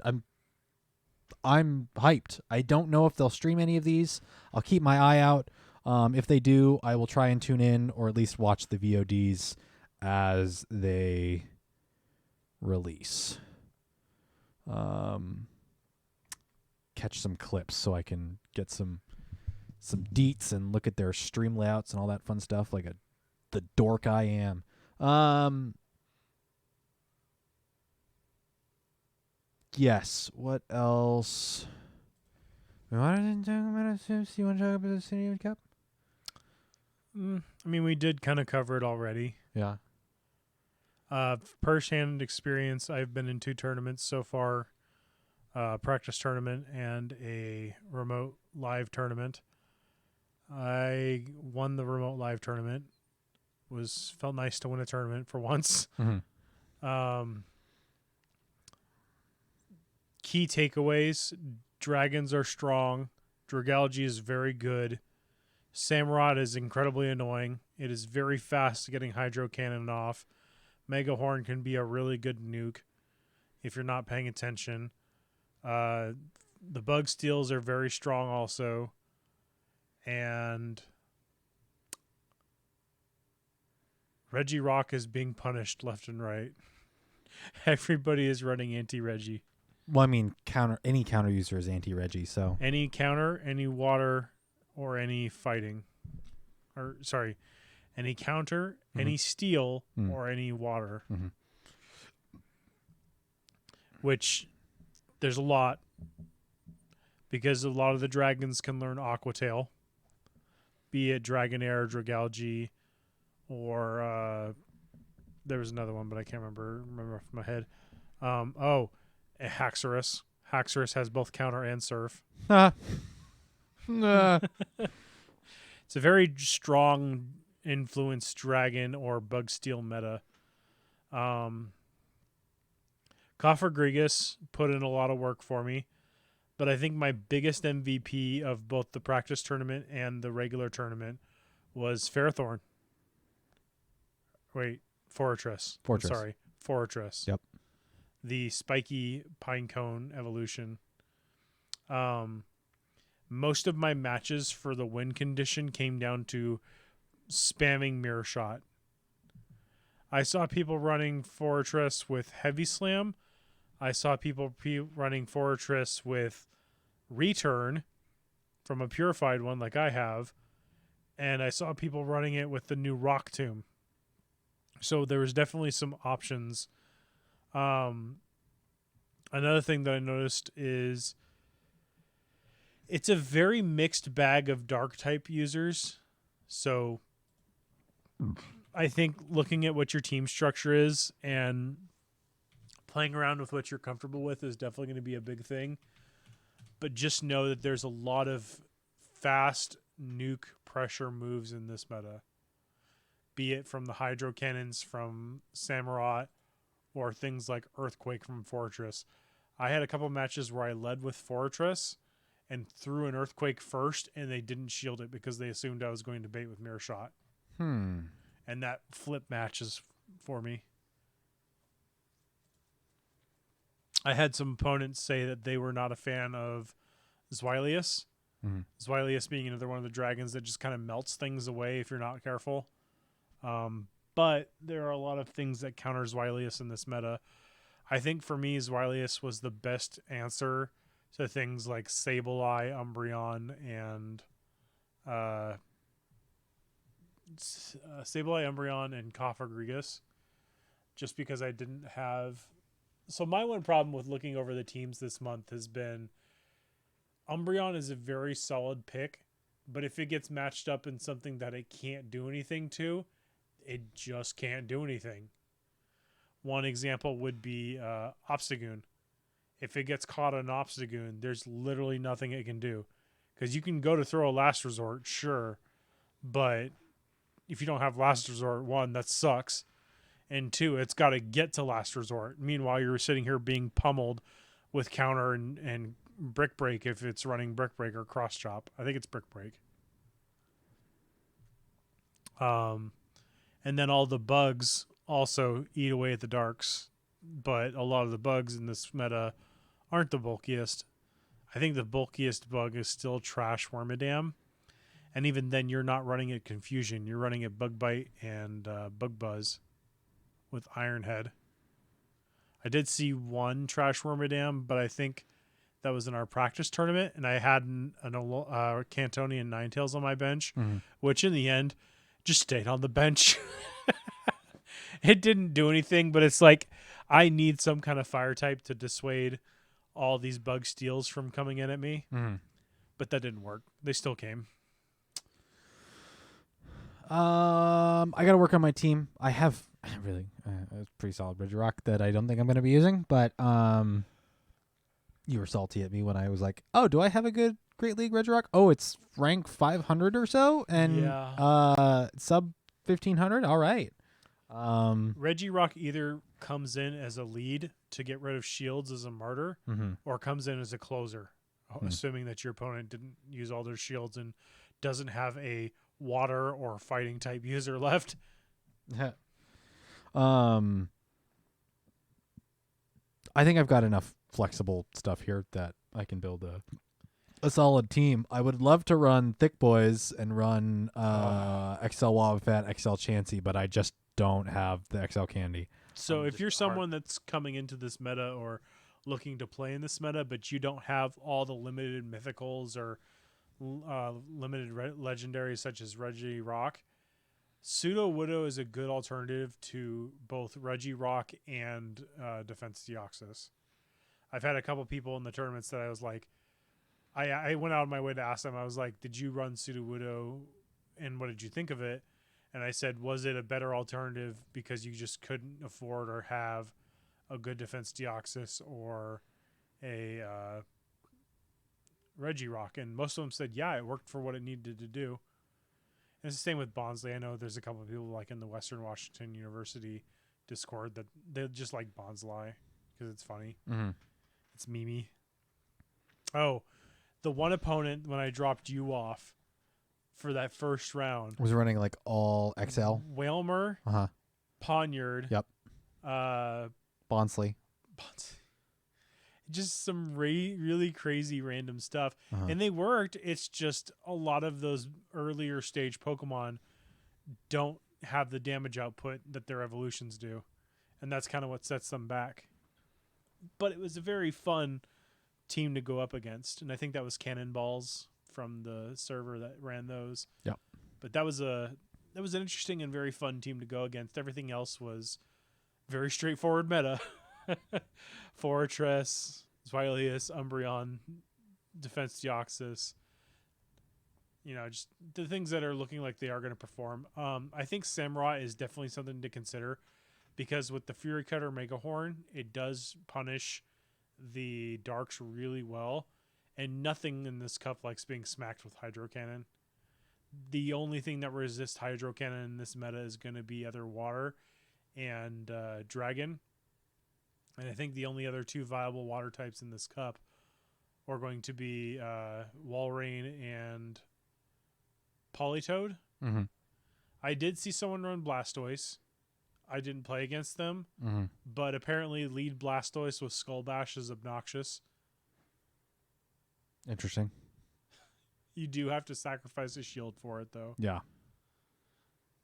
I'm hyped. I don't know if they'll stream any of these. I'll keep my eye out. If they do, I will try and tune in or at least watch the VODs as they release. Catch some clips so I can get some deets and look at their stream layouts and all that fun stuff like the dork I am. Yes. What else? You want to talk about the Obsidian Cup? I mean, we did kind of cover it already. Yeah. First-hand experience, I've been in 2 tournaments so far. Practice tournament and a remote live tournament. I won the remote live tournament. Felt nice to win a tournament for once. Mm-hmm. Key takeaways: dragons are strong. Dragalge is very good. Samurott is incredibly annoying. It is very fast getting Hydro Cannon off. Mega Horn can be a really good nuke if you're not paying attention. The Bug Steals are very strong also. And Regirock is being punished left and right. Everybody is running anti-Regi. Well, I mean, any counter user is anti-Regi, so Any counter, any water, or any fighting. Or, sorry, any counter, any steel, or any water. Mm-hmm. Which, there's a lot. Because a lot of the dragons can learn Aqua Tail. Be it Dragonair, Dragalge, or there was another one, but I can't remember off my head. Haxorus. Haxorus has both counter and surf. It's a very strong influence dragon or bug steel meta. Cofagrigus put in a lot of work for me, but I think my biggest MVP of both the practice tournament and the regular tournament was Ferrothorn. Wait, Fortress. Sorry, Fortress. Yep. The spiky pinecone evolution. Most of my matches for the win condition came down to spamming Mirror Shot. I saw people running Fortress with Heavy Slam. I saw people running Fortress with Return from a purified one like I have. And I saw people running it with the new Rock Tomb. So there was definitely some options. Another thing that I noticed is it's a very mixed bag of dark type users. So I think looking at what your team structure is and playing around with what you're comfortable with is definitely going to be a big thing. But just know that there's a lot of fast nuke pressure moves in this meta. Be it from the Hydro Cannons from Samurott or things like Earthquake from Fortress. I had a couple matches where I led with Fortress and threw an Earthquake first, and they didn't shield it because they assumed I was going to bait with Mirror Shot. And that flip matches for me. I had some opponents say that they were not a fan of Zweilius. Mhm. Zweilius being another one of the dragons that just kind of melts things away if you're not careful. But there are a lot of things that counter Zweilius in this meta. I think for me, Zweilius was the best answer to things like Sableye, Umbreon, and Cofagrigus, just because I didn't have. So my one problem with looking over the teams this month has been Umbreon is a very solid pick, but if it gets matched up in something that it can't do anything to, it just can't do anything. One example would be Obsidian. If it gets caught on Obsidian, there's literally nothing it can do. Because you can go to throw a Last Resort, sure, but if you don't have Last Resort, one, that sucks. And two, it's got to get to Last Resort. Meanwhile, you're sitting here being pummeled with counter and Brick Break if it's running Brick Break or Cross Chop. I think it's Brick Break. And then all the bugs also eat away at the darks. But a lot of the bugs in this meta aren't the bulkiest. I think the bulkiest bug is still Trash Wormadam. And even then, you're not running at Confusion. You're running at Bug Bite and Bug Buzz with Iron Head. I did see one Trash Wormadam, but I think that was in our practice tournament, and I had an Cantonian Ninetales on my bench, which in the end just stayed on the bench. It didn't do anything, but it's like I need some kind of fire type to dissuade all these bug steals from coming in at me. But that didn't work. They still came. I got to work on my team. I have really a pretty solid Regirock that I don't think I'm going to be using, but you were salty at me when I was like, "Oh, do I have a good Great League Regirock? Oh, it's rank 500 or so, and sub 1500. All right." Regirock either comes in as a lead to get rid of shields as a martyr, or comes in as a closer, assuming that your opponent didn't use all their shields and doesn't have a water or fighting type user left. I think I've got enough flexible stuff here that I can build a solid team. I would love to run Thick Boys and run XL Wobbuffet, XL Chansey, but I just don't have the XL Candy. So if you're someone that's coming into this meta or looking to play in this meta, but you don't have all the limited mythicals or limited legendaries such as Regirock, Sudowoodo is a good alternative to both Regirock and Defense Deoxys. I've had a couple people in the tournaments that I was like, I went out of my way to ask them, I was like, did you run Sudowoodo and what did you think of it? And I said, was it a better alternative because you just couldn't afford or have a good Defense Deoxys or a Regirock? And most of them said, yeah, it worked for what it needed to do. And it's the same with Bonsly. I know there's a couple of people like in the Western Washington University Discord that they just like Bonsly because it's funny. It's memey. Oh, the one opponent when I dropped you off for that first round Was running like all XL. Whalmer, Poniard. Yep. Bonsly. Bonsley. Just some really crazy random stuff. And they worked. It's just a lot of those earlier stage Pokemon don't have the damage output that their evolutions do. And that's kind of what sets them back. But it was a very fun team to go up against. And I think that was Cannonballs from the server that ran those. Yep. But that was an interesting and very fun team to go against. Everything else was very straightforward meta. Fortress, Zweilius, Umbreon, Defense Deoxys. You know, just the things that are looking like they are going to perform. I think Samurott is definitely something to consider because with the Fury Cutter Mega Horn, it does punish the darks really well, and nothing in this cup likes being smacked with Hydro Cannon. The only thing that resists Hydro Cannon in this meta is going to be either Water and Dragon. And I think the only other two viable water types in this cup are going to be Walrein and Politoed. I did see someone run Blastoise. I didn't play against them, but apparently lead Blastoise with Skull Bash is obnoxious. Interesting. You do have to sacrifice a shield for it, though. Yeah.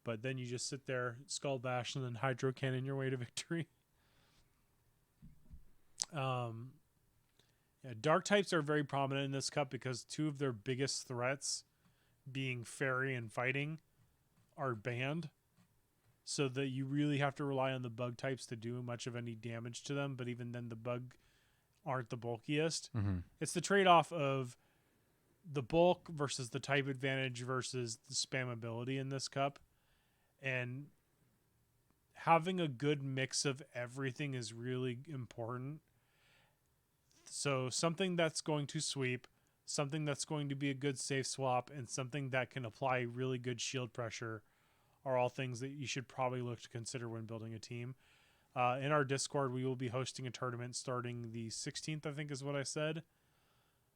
But then you just sit there, skull bash, and then hydro cannon your way to victory. Dark types are very prominent in this cup because two of their biggest threats, being fairy and fighting, are banned. So that you really have to rely on the bug types to do much of any damage to them. But even then, the bug aren't the bulkiest. Mm-hmm. It's the trade-off of the bulk versus the type advantage versus the spammability in this cup. And having a good mix of everything is really important. So something that's going to sweep, something that's going to be a good safe swap, and something that can apply really good shield pressure are all things that you should probably look to consider when building a team. In our Discord, we will be hosting a tournament starting the 16th, I think is what I said,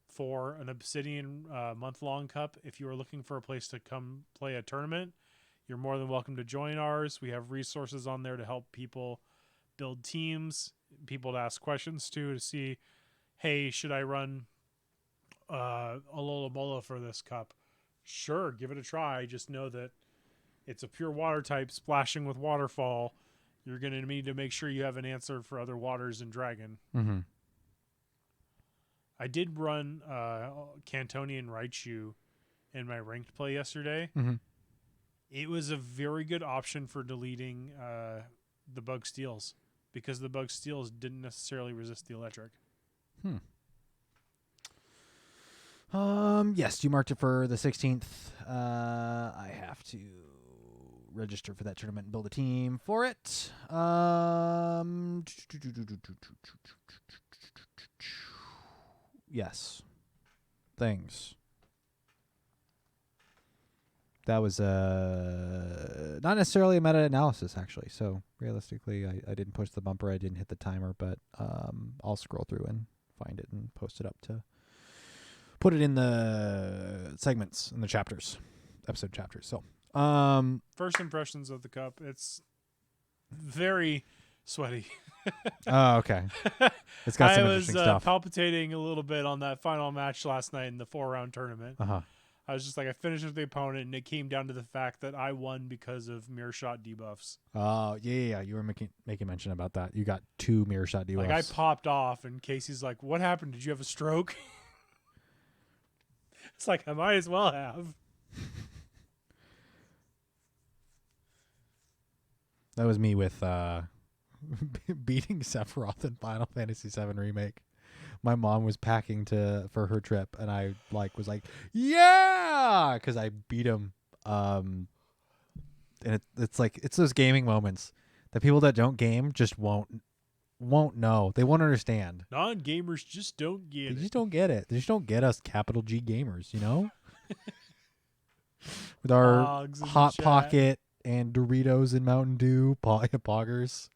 for an Obsidian month-long cup. If you are looking for a place to come play a tournament, you're more than welcome to join ours. We have resources on there to help people build teams, people to ask questions to see, hey, should I run Alola Mola for this cup? Sure, give it a try. Just know that it's a pure water type splashing with waterfall. You're going to need to make sure you have an answer for other waters and dragon. Mm-hmm. I did run Cantonian Raichu in my ranked play yesterday. Mm-hmm. It was a very good option for deleting the bug steals because the bug steals didn't necessarily resist the electric. Yes, you marked it for the 16th. I have to register for that tournament and build a team for it. Yes. Things. That was not necessarily a meta-analysis, actually. So, realistically, I didn't push the bumper. I didn't hit the timer, but I'll scroll through and find it and post it up to put it in the segments, in the chapters, episode chapters. So, first impressions of the cup, it's very sweaty. Oh, okay. It's got some I was interesting stuff. palpitating a little bit on that final match last night in the 4-round tournament. Uh-huh. I was just like, I finished with the opponent, and it came down to the fact that I won because of mirror shot debuffs. Oh, yeah. You were making mention about that. You got 2 mirror shot debuffs. Like, I popped off, and Casey's like, what happened? Did you have a stroke? It's like, I might as well have. That was me with beating Sephiroth in Final Fantasy VII Remake. My mom was packing for her trip, and I was like, yeah, because I beat him. And it's like, it's those gaming moments that people that don't game just won't know. They won't understand. Non-gamers just don't get it. They just don't get it. They just don't get us capital G gamers, you know? With our Pogs in the Hot chat. Pocket and Doritos and Mountain Dew, poggers.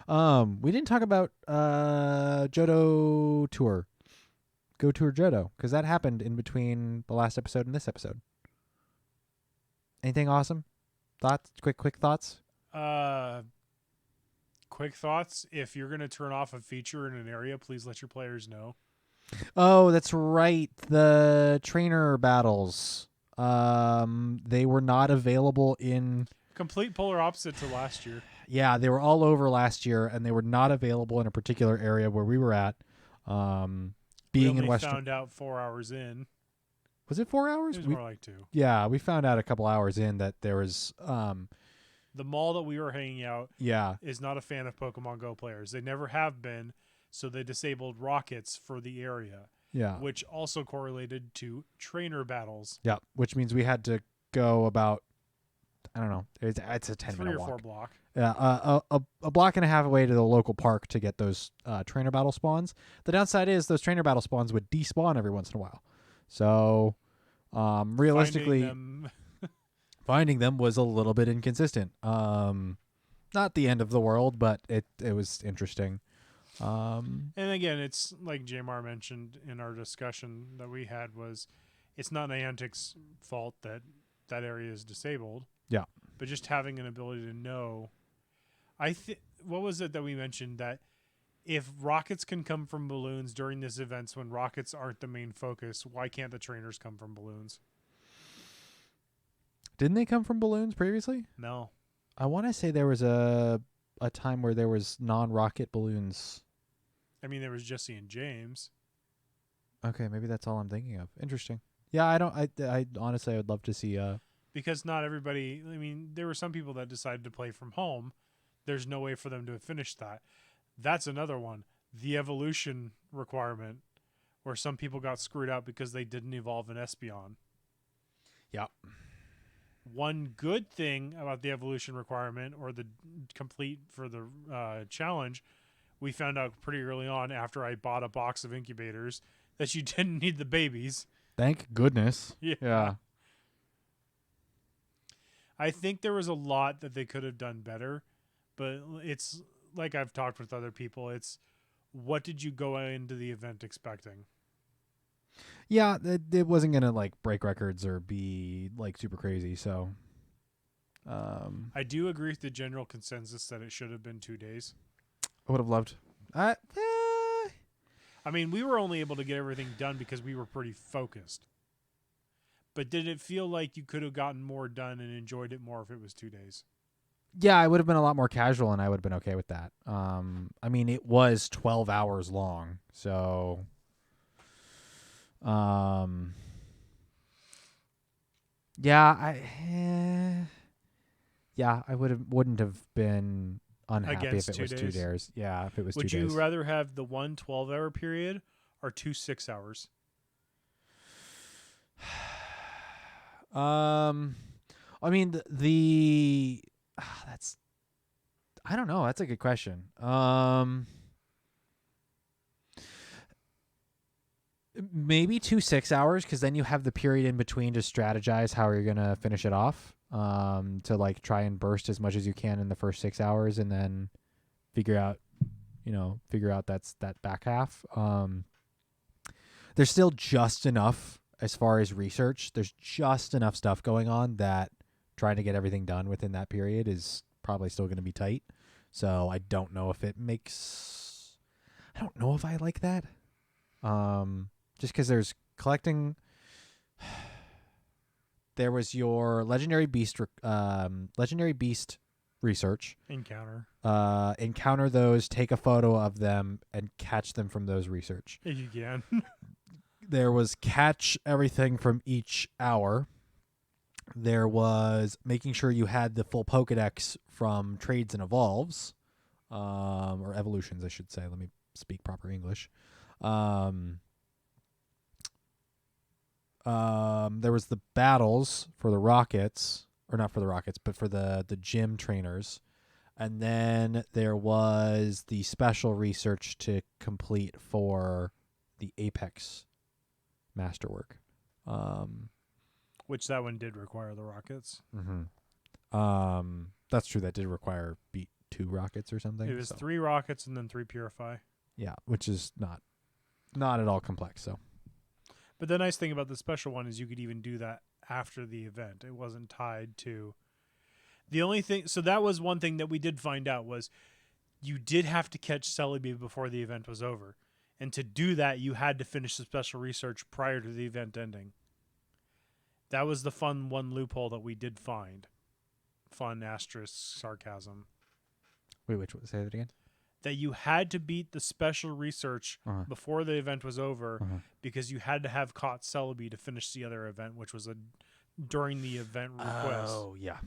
We didn't talk about Johto Tour. Go Tour Johto, because that happened in between the last episode and this episode. Anything awesome? Thoughts? Quick thoughts? Quick thoughts. If you're going to turn off a feature in an area, please let your players know. Oh, that's right. The trainer battles. They were not available in... Complete polar opposite to last year. Yeah, they were all over last year, and they were not available in a particular area where we were at. Being in Western... found out 4 hours in. Was it 4 hours? It was more like 2. Yeah, we found out a couple hours in that there was... the mall that we were hanging out yeah. is not a fan of Pokemon Go players. They never have been, so they disabled rockets for the area. Yeah. Which also correlated to trainer battles. Yeah, which means we had to go about, I don't know, it's a 10-minute walk. 3 or 4 block. Yeah, a block and a half away to the local park to get those trainer battle spawns. The downside is those trainer battle spawns would despawn every once in a while. So, realistically, finding them was a little bit inconsistent. Not the end of the world, but it was interesting. And again, it's like Jamar mentioned in our discussion that we had was it's not Niantic's fault that area is disabled. Yeah. But just having an ability to know. What was it that we mentioned that if rockets can come from balloons during these events when rockets aren't the main focus, why can't the trainers come from balloons? Didn't they come from balloons previously? No. I want to say there was a time where there was non-rocket balloons. I mean, there was Jesse and James. Okay, maybe that's all I'm thinking of. Interesting. Yeah, I honestly I would love to see Because not everybody, I mean, there were some people that decided to play from home. There's no way for them to finish that. That's another one. The evolution requirement, where some people got screwed out because they didn't evolve an Espeon. Yeah. One good thing about the evolution requirement, or the complete for the challenge, we found out pretty early on after I bought a box of incubators that you didn't need the babies. Thank goodness. Yeah. Yeah. I think there was a lot that they could have done better, but it's like I've talked with other people. It's what did you go into the event expecting? Yeah, it wasn't gonna like break records or be like super crazy. So, I do agree with the general consensus that it should have been 2 days. I would have loved. I mean, we were only able to get everything done because we were pretty focused. But did it feel like you could have gotten more done and enjoyed it more if it was 2 days? Yeah, it would have been a lot more casual, and I would have been okay with that. I mean, it was 12 hours long, so, yeah, I wouldn't have been unhappy Against if it 2 was 2 days? days. Yeah, if it was Would 2 you days. rather have the 1 12-hour period or 2 6-hours? I mean that's I don't know. That's a good question. Maybe 2 6 hours, because then you have the period in between to strategize how you're gonna finish it off. To like try and burst as much as you can in the first 6 hours, and then figure out that's that back half. There's still just enough as far as research. There's just enough stuff going on that trying to get everything done within that period is probably still going to be tight. So I don't know if I like that. Just because there's collecting. There was your legendary beast research. Encounter those, take a photo of them, and catch them from those research. If you can. There was catch everything from each hour. There was making sure you had the full Pokedex from trades and evolves, or evolutions, I should say. Let me speak proper English. There was the battles for the Rockets, or not for the Rockets, but for the gym trainers. And then there was the special research to complete for the Apex masterwork. Which that one did require the rockets. Mm-hmm. That's true. That did require beat 2 rockets or something. It was 3 rockets and then 3 purify. Yeah, which is not at all complex. So, but the nice thing about the special one is you could even do that after the event. It wasn't tied to the only thing. So that was one thing that we did find out was you did have to catch Celebi before the event was over. And to do that, you had to finish the special research prior to the event ending. That was the fun one loophole that we did find. Fun asterisk sarcasm. wait, which one? Say that again. That you had to beat the special research before the event was over because you had to have caught Celebi to finish the other event, which was during the event request. Oh, yeah.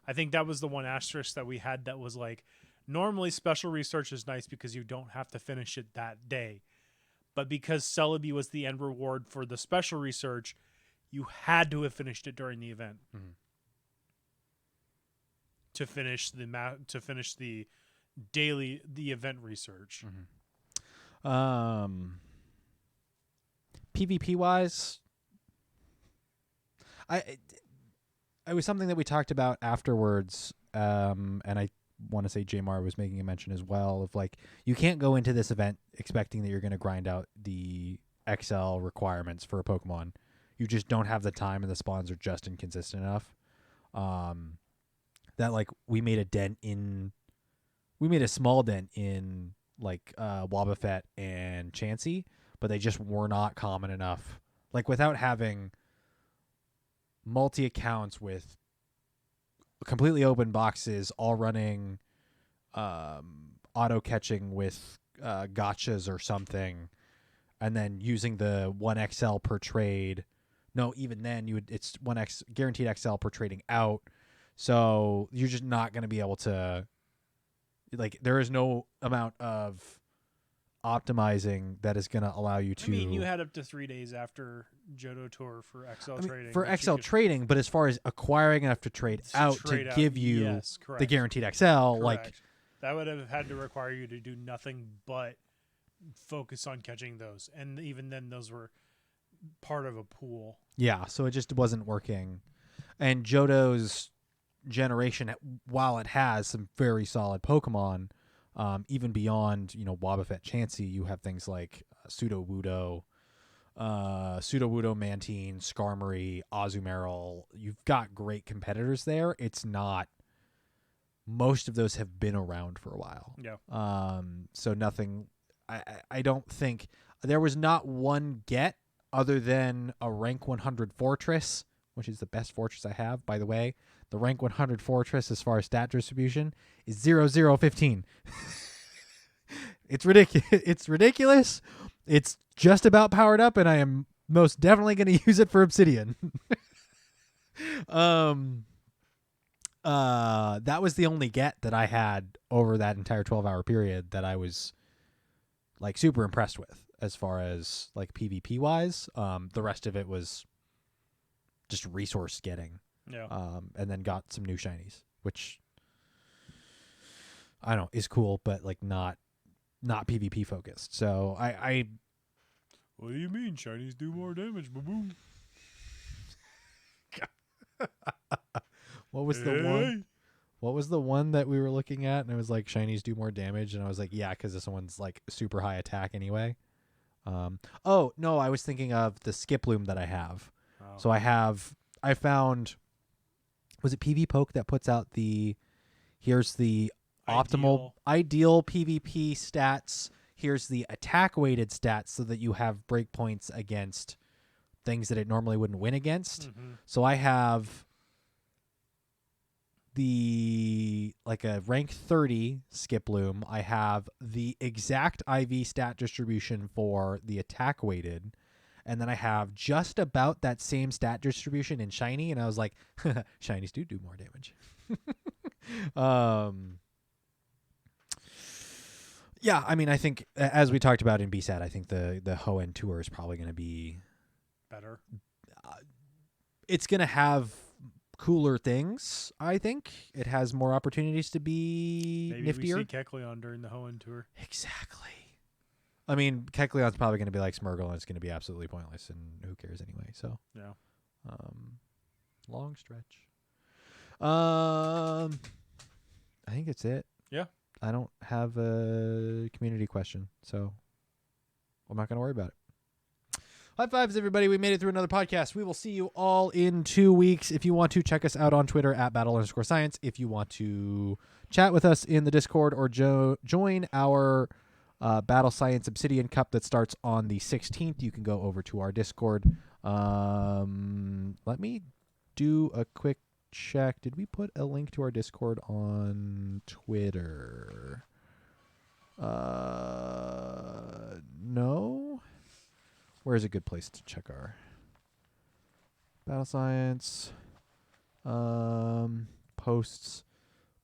I think that was the one asterisk that we had that was like, normally special research is nice because you don't have to finish it that day. But because Celebi was the end reward for the special research, you had to have finished it during the event. Mm-hmm. To finish the event research. Mm-hmm. PvP wise, it was something that we talked about afterwards, and I want to say Jamar was making a mention as well of like, you can't go into this event expecting that you're going to grind out the XL requirements for a Pokemon. You just don't have the time, and the spawns are just inconsistent enough. That like we made a small dent in like Wobbuffet and Chansey, but they just were not common enough. Like without having multi accounts with completely open boxes, all running auto catching with gotchas or something, and then using the 1XL per trade. No, even then it's 1x guaranteed XL per trading out. So you're just not going to be able to, like, there is no amount of optimizing that is going to allow you to. I mean, you had up to 3 days after Johto Tour for XL trading. For XL trading, but as far as acquiring enough to trade out to give you yes, the guaranteed XL, correct. like that would have had to require you to do nothing but focus on catching those, and even then, those were part of a pool. Yeah, so it just wasn't working. And Johto's generation, while it has some very solid Pokemon, even beyond Wobbuffet, Chansey, you have things like Sudowoodo, Mantine, Skarmory, Azumarill. You've got great competitors there. It's not. Most of those have been around for a while. Yeah. So nothing. I don't think there was not one get other than a rank 100 Fortress, which is the best Fortress I have, by the way. The rank 100 Fortress, as far as stat distribution, is 0015. It's ridiculous. It's ridiculous. It's just about powered up, and I am most definitely going to use it for Obsidian. That was the only get that I had over that entire 12-hour period that I was like super impressed with, as far as like PvP wise. The rest of it was just resource getting. Yeah. And then got some new shinies, which I don't know is cool, but like not PvP focused. So I What do you mean shinies do more damage, boo-boo? What was the one? What was the one that we were looking at? And it was like shinies do more damage, and I was like, yeah, because this one's like super high attack anyway. Oh no, I was thinking of the Skiploom that I have. Oh. So I found, was it PV Poke that puts out here's the optimal ideal PvP stats. Here's the attack weighted stats so that you have breakpoints against things that it normally wouldn't win against. Mm-hmm. So I have like a rank 30 Skiploom. I have the exact IV stat distribution for the attack weighted, and then I have just about that same stat distribution in shiny, and I was like, shinies do more damage. Yeah, I mean, I think as we talked about in BSAT, I think the Hoenn Tour is probably going to be better. It's going to have cooler things. I think it has more opportunities to be Maybe niftier. We see Kecleon during the Hoenn Tour. Exactly. I mean, Kecleon's probably going to be like Smeargle, and it's going to be absolutely pointless, and who cares anyway? So yeah, long stretch. I think it's it. Yeah. I don't have a community question, so I'm not going to worry about it. High fives, everybody. We made it through another podcast. We will see you all in 2 weeks. If you want to, check us out on Twitter at @battle_science. If you want to chat with us in the Discord or join our Battle Science Obsidian Cup that starts on the 16th, you can go over to our Discord. Let me do a quick check. Did we put a link to our Discord on Twitter? No. Where's a good place to check our Battle Science posts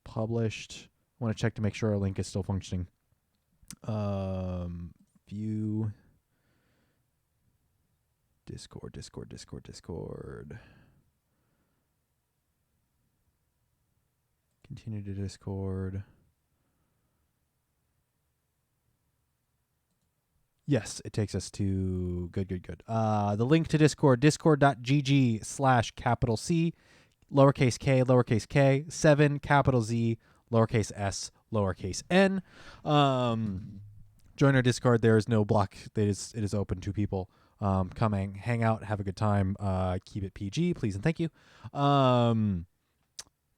published? I want to check to make sure our link is still functioning. View Discord. Continue to Discord. Yes, it takes us to good. The link to Discord, discord.gg/C, lowercase k, 7, capital Z, lowercase s, lowercase n. Join our Discord. There is no block. It is open to people. Come hang out, have a good time. Keep it PG, please and thank you.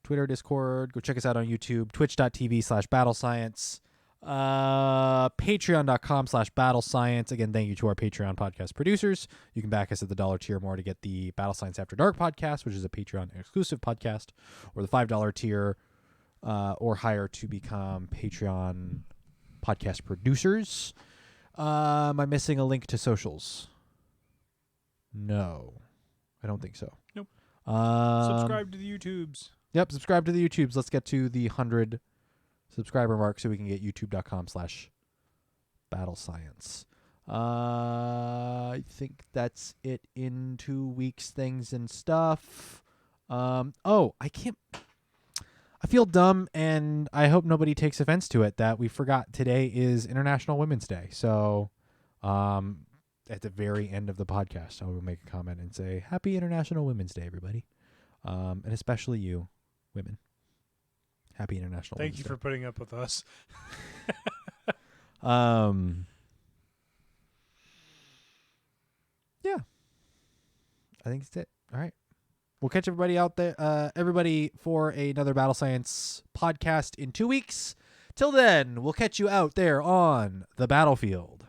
Twitter, Discord. Go check us out on YouTube, twitch.tv/battlescience. Patreon.com/battlescience. Again, thank you to our Patreon podcast producers. You can back us at the $1 tier more to get the Battle Science After Dark podcast, which is a Patreon exclusive podcast, or the $5 tier or higher to become Patreon podcast producers. Am I missing a link to socials? No, I don't think so. Nope. Subscribe to the YouTubes. Yep, subscribe to the YouTubes. Let's get to the 100 subscriber mark so we can get youtube.com/battlescience. I think that's it in 2 weeks, things and stuff. I feel dumb, and I hope nobody takes offense to it that we forgot today is International Women's Day. So at the very end of the podcast, I will make a comment and say, Happy International Women's Day, everybody. And especially you, women. Happy International Thank Women's you Day. for putting up with us. Yeah. I think that's it. All right. We'll catch everybody out there, everybody, for another Battle Science podcast in 2 weeks. Till then, we'll catch you out there on the battlefield.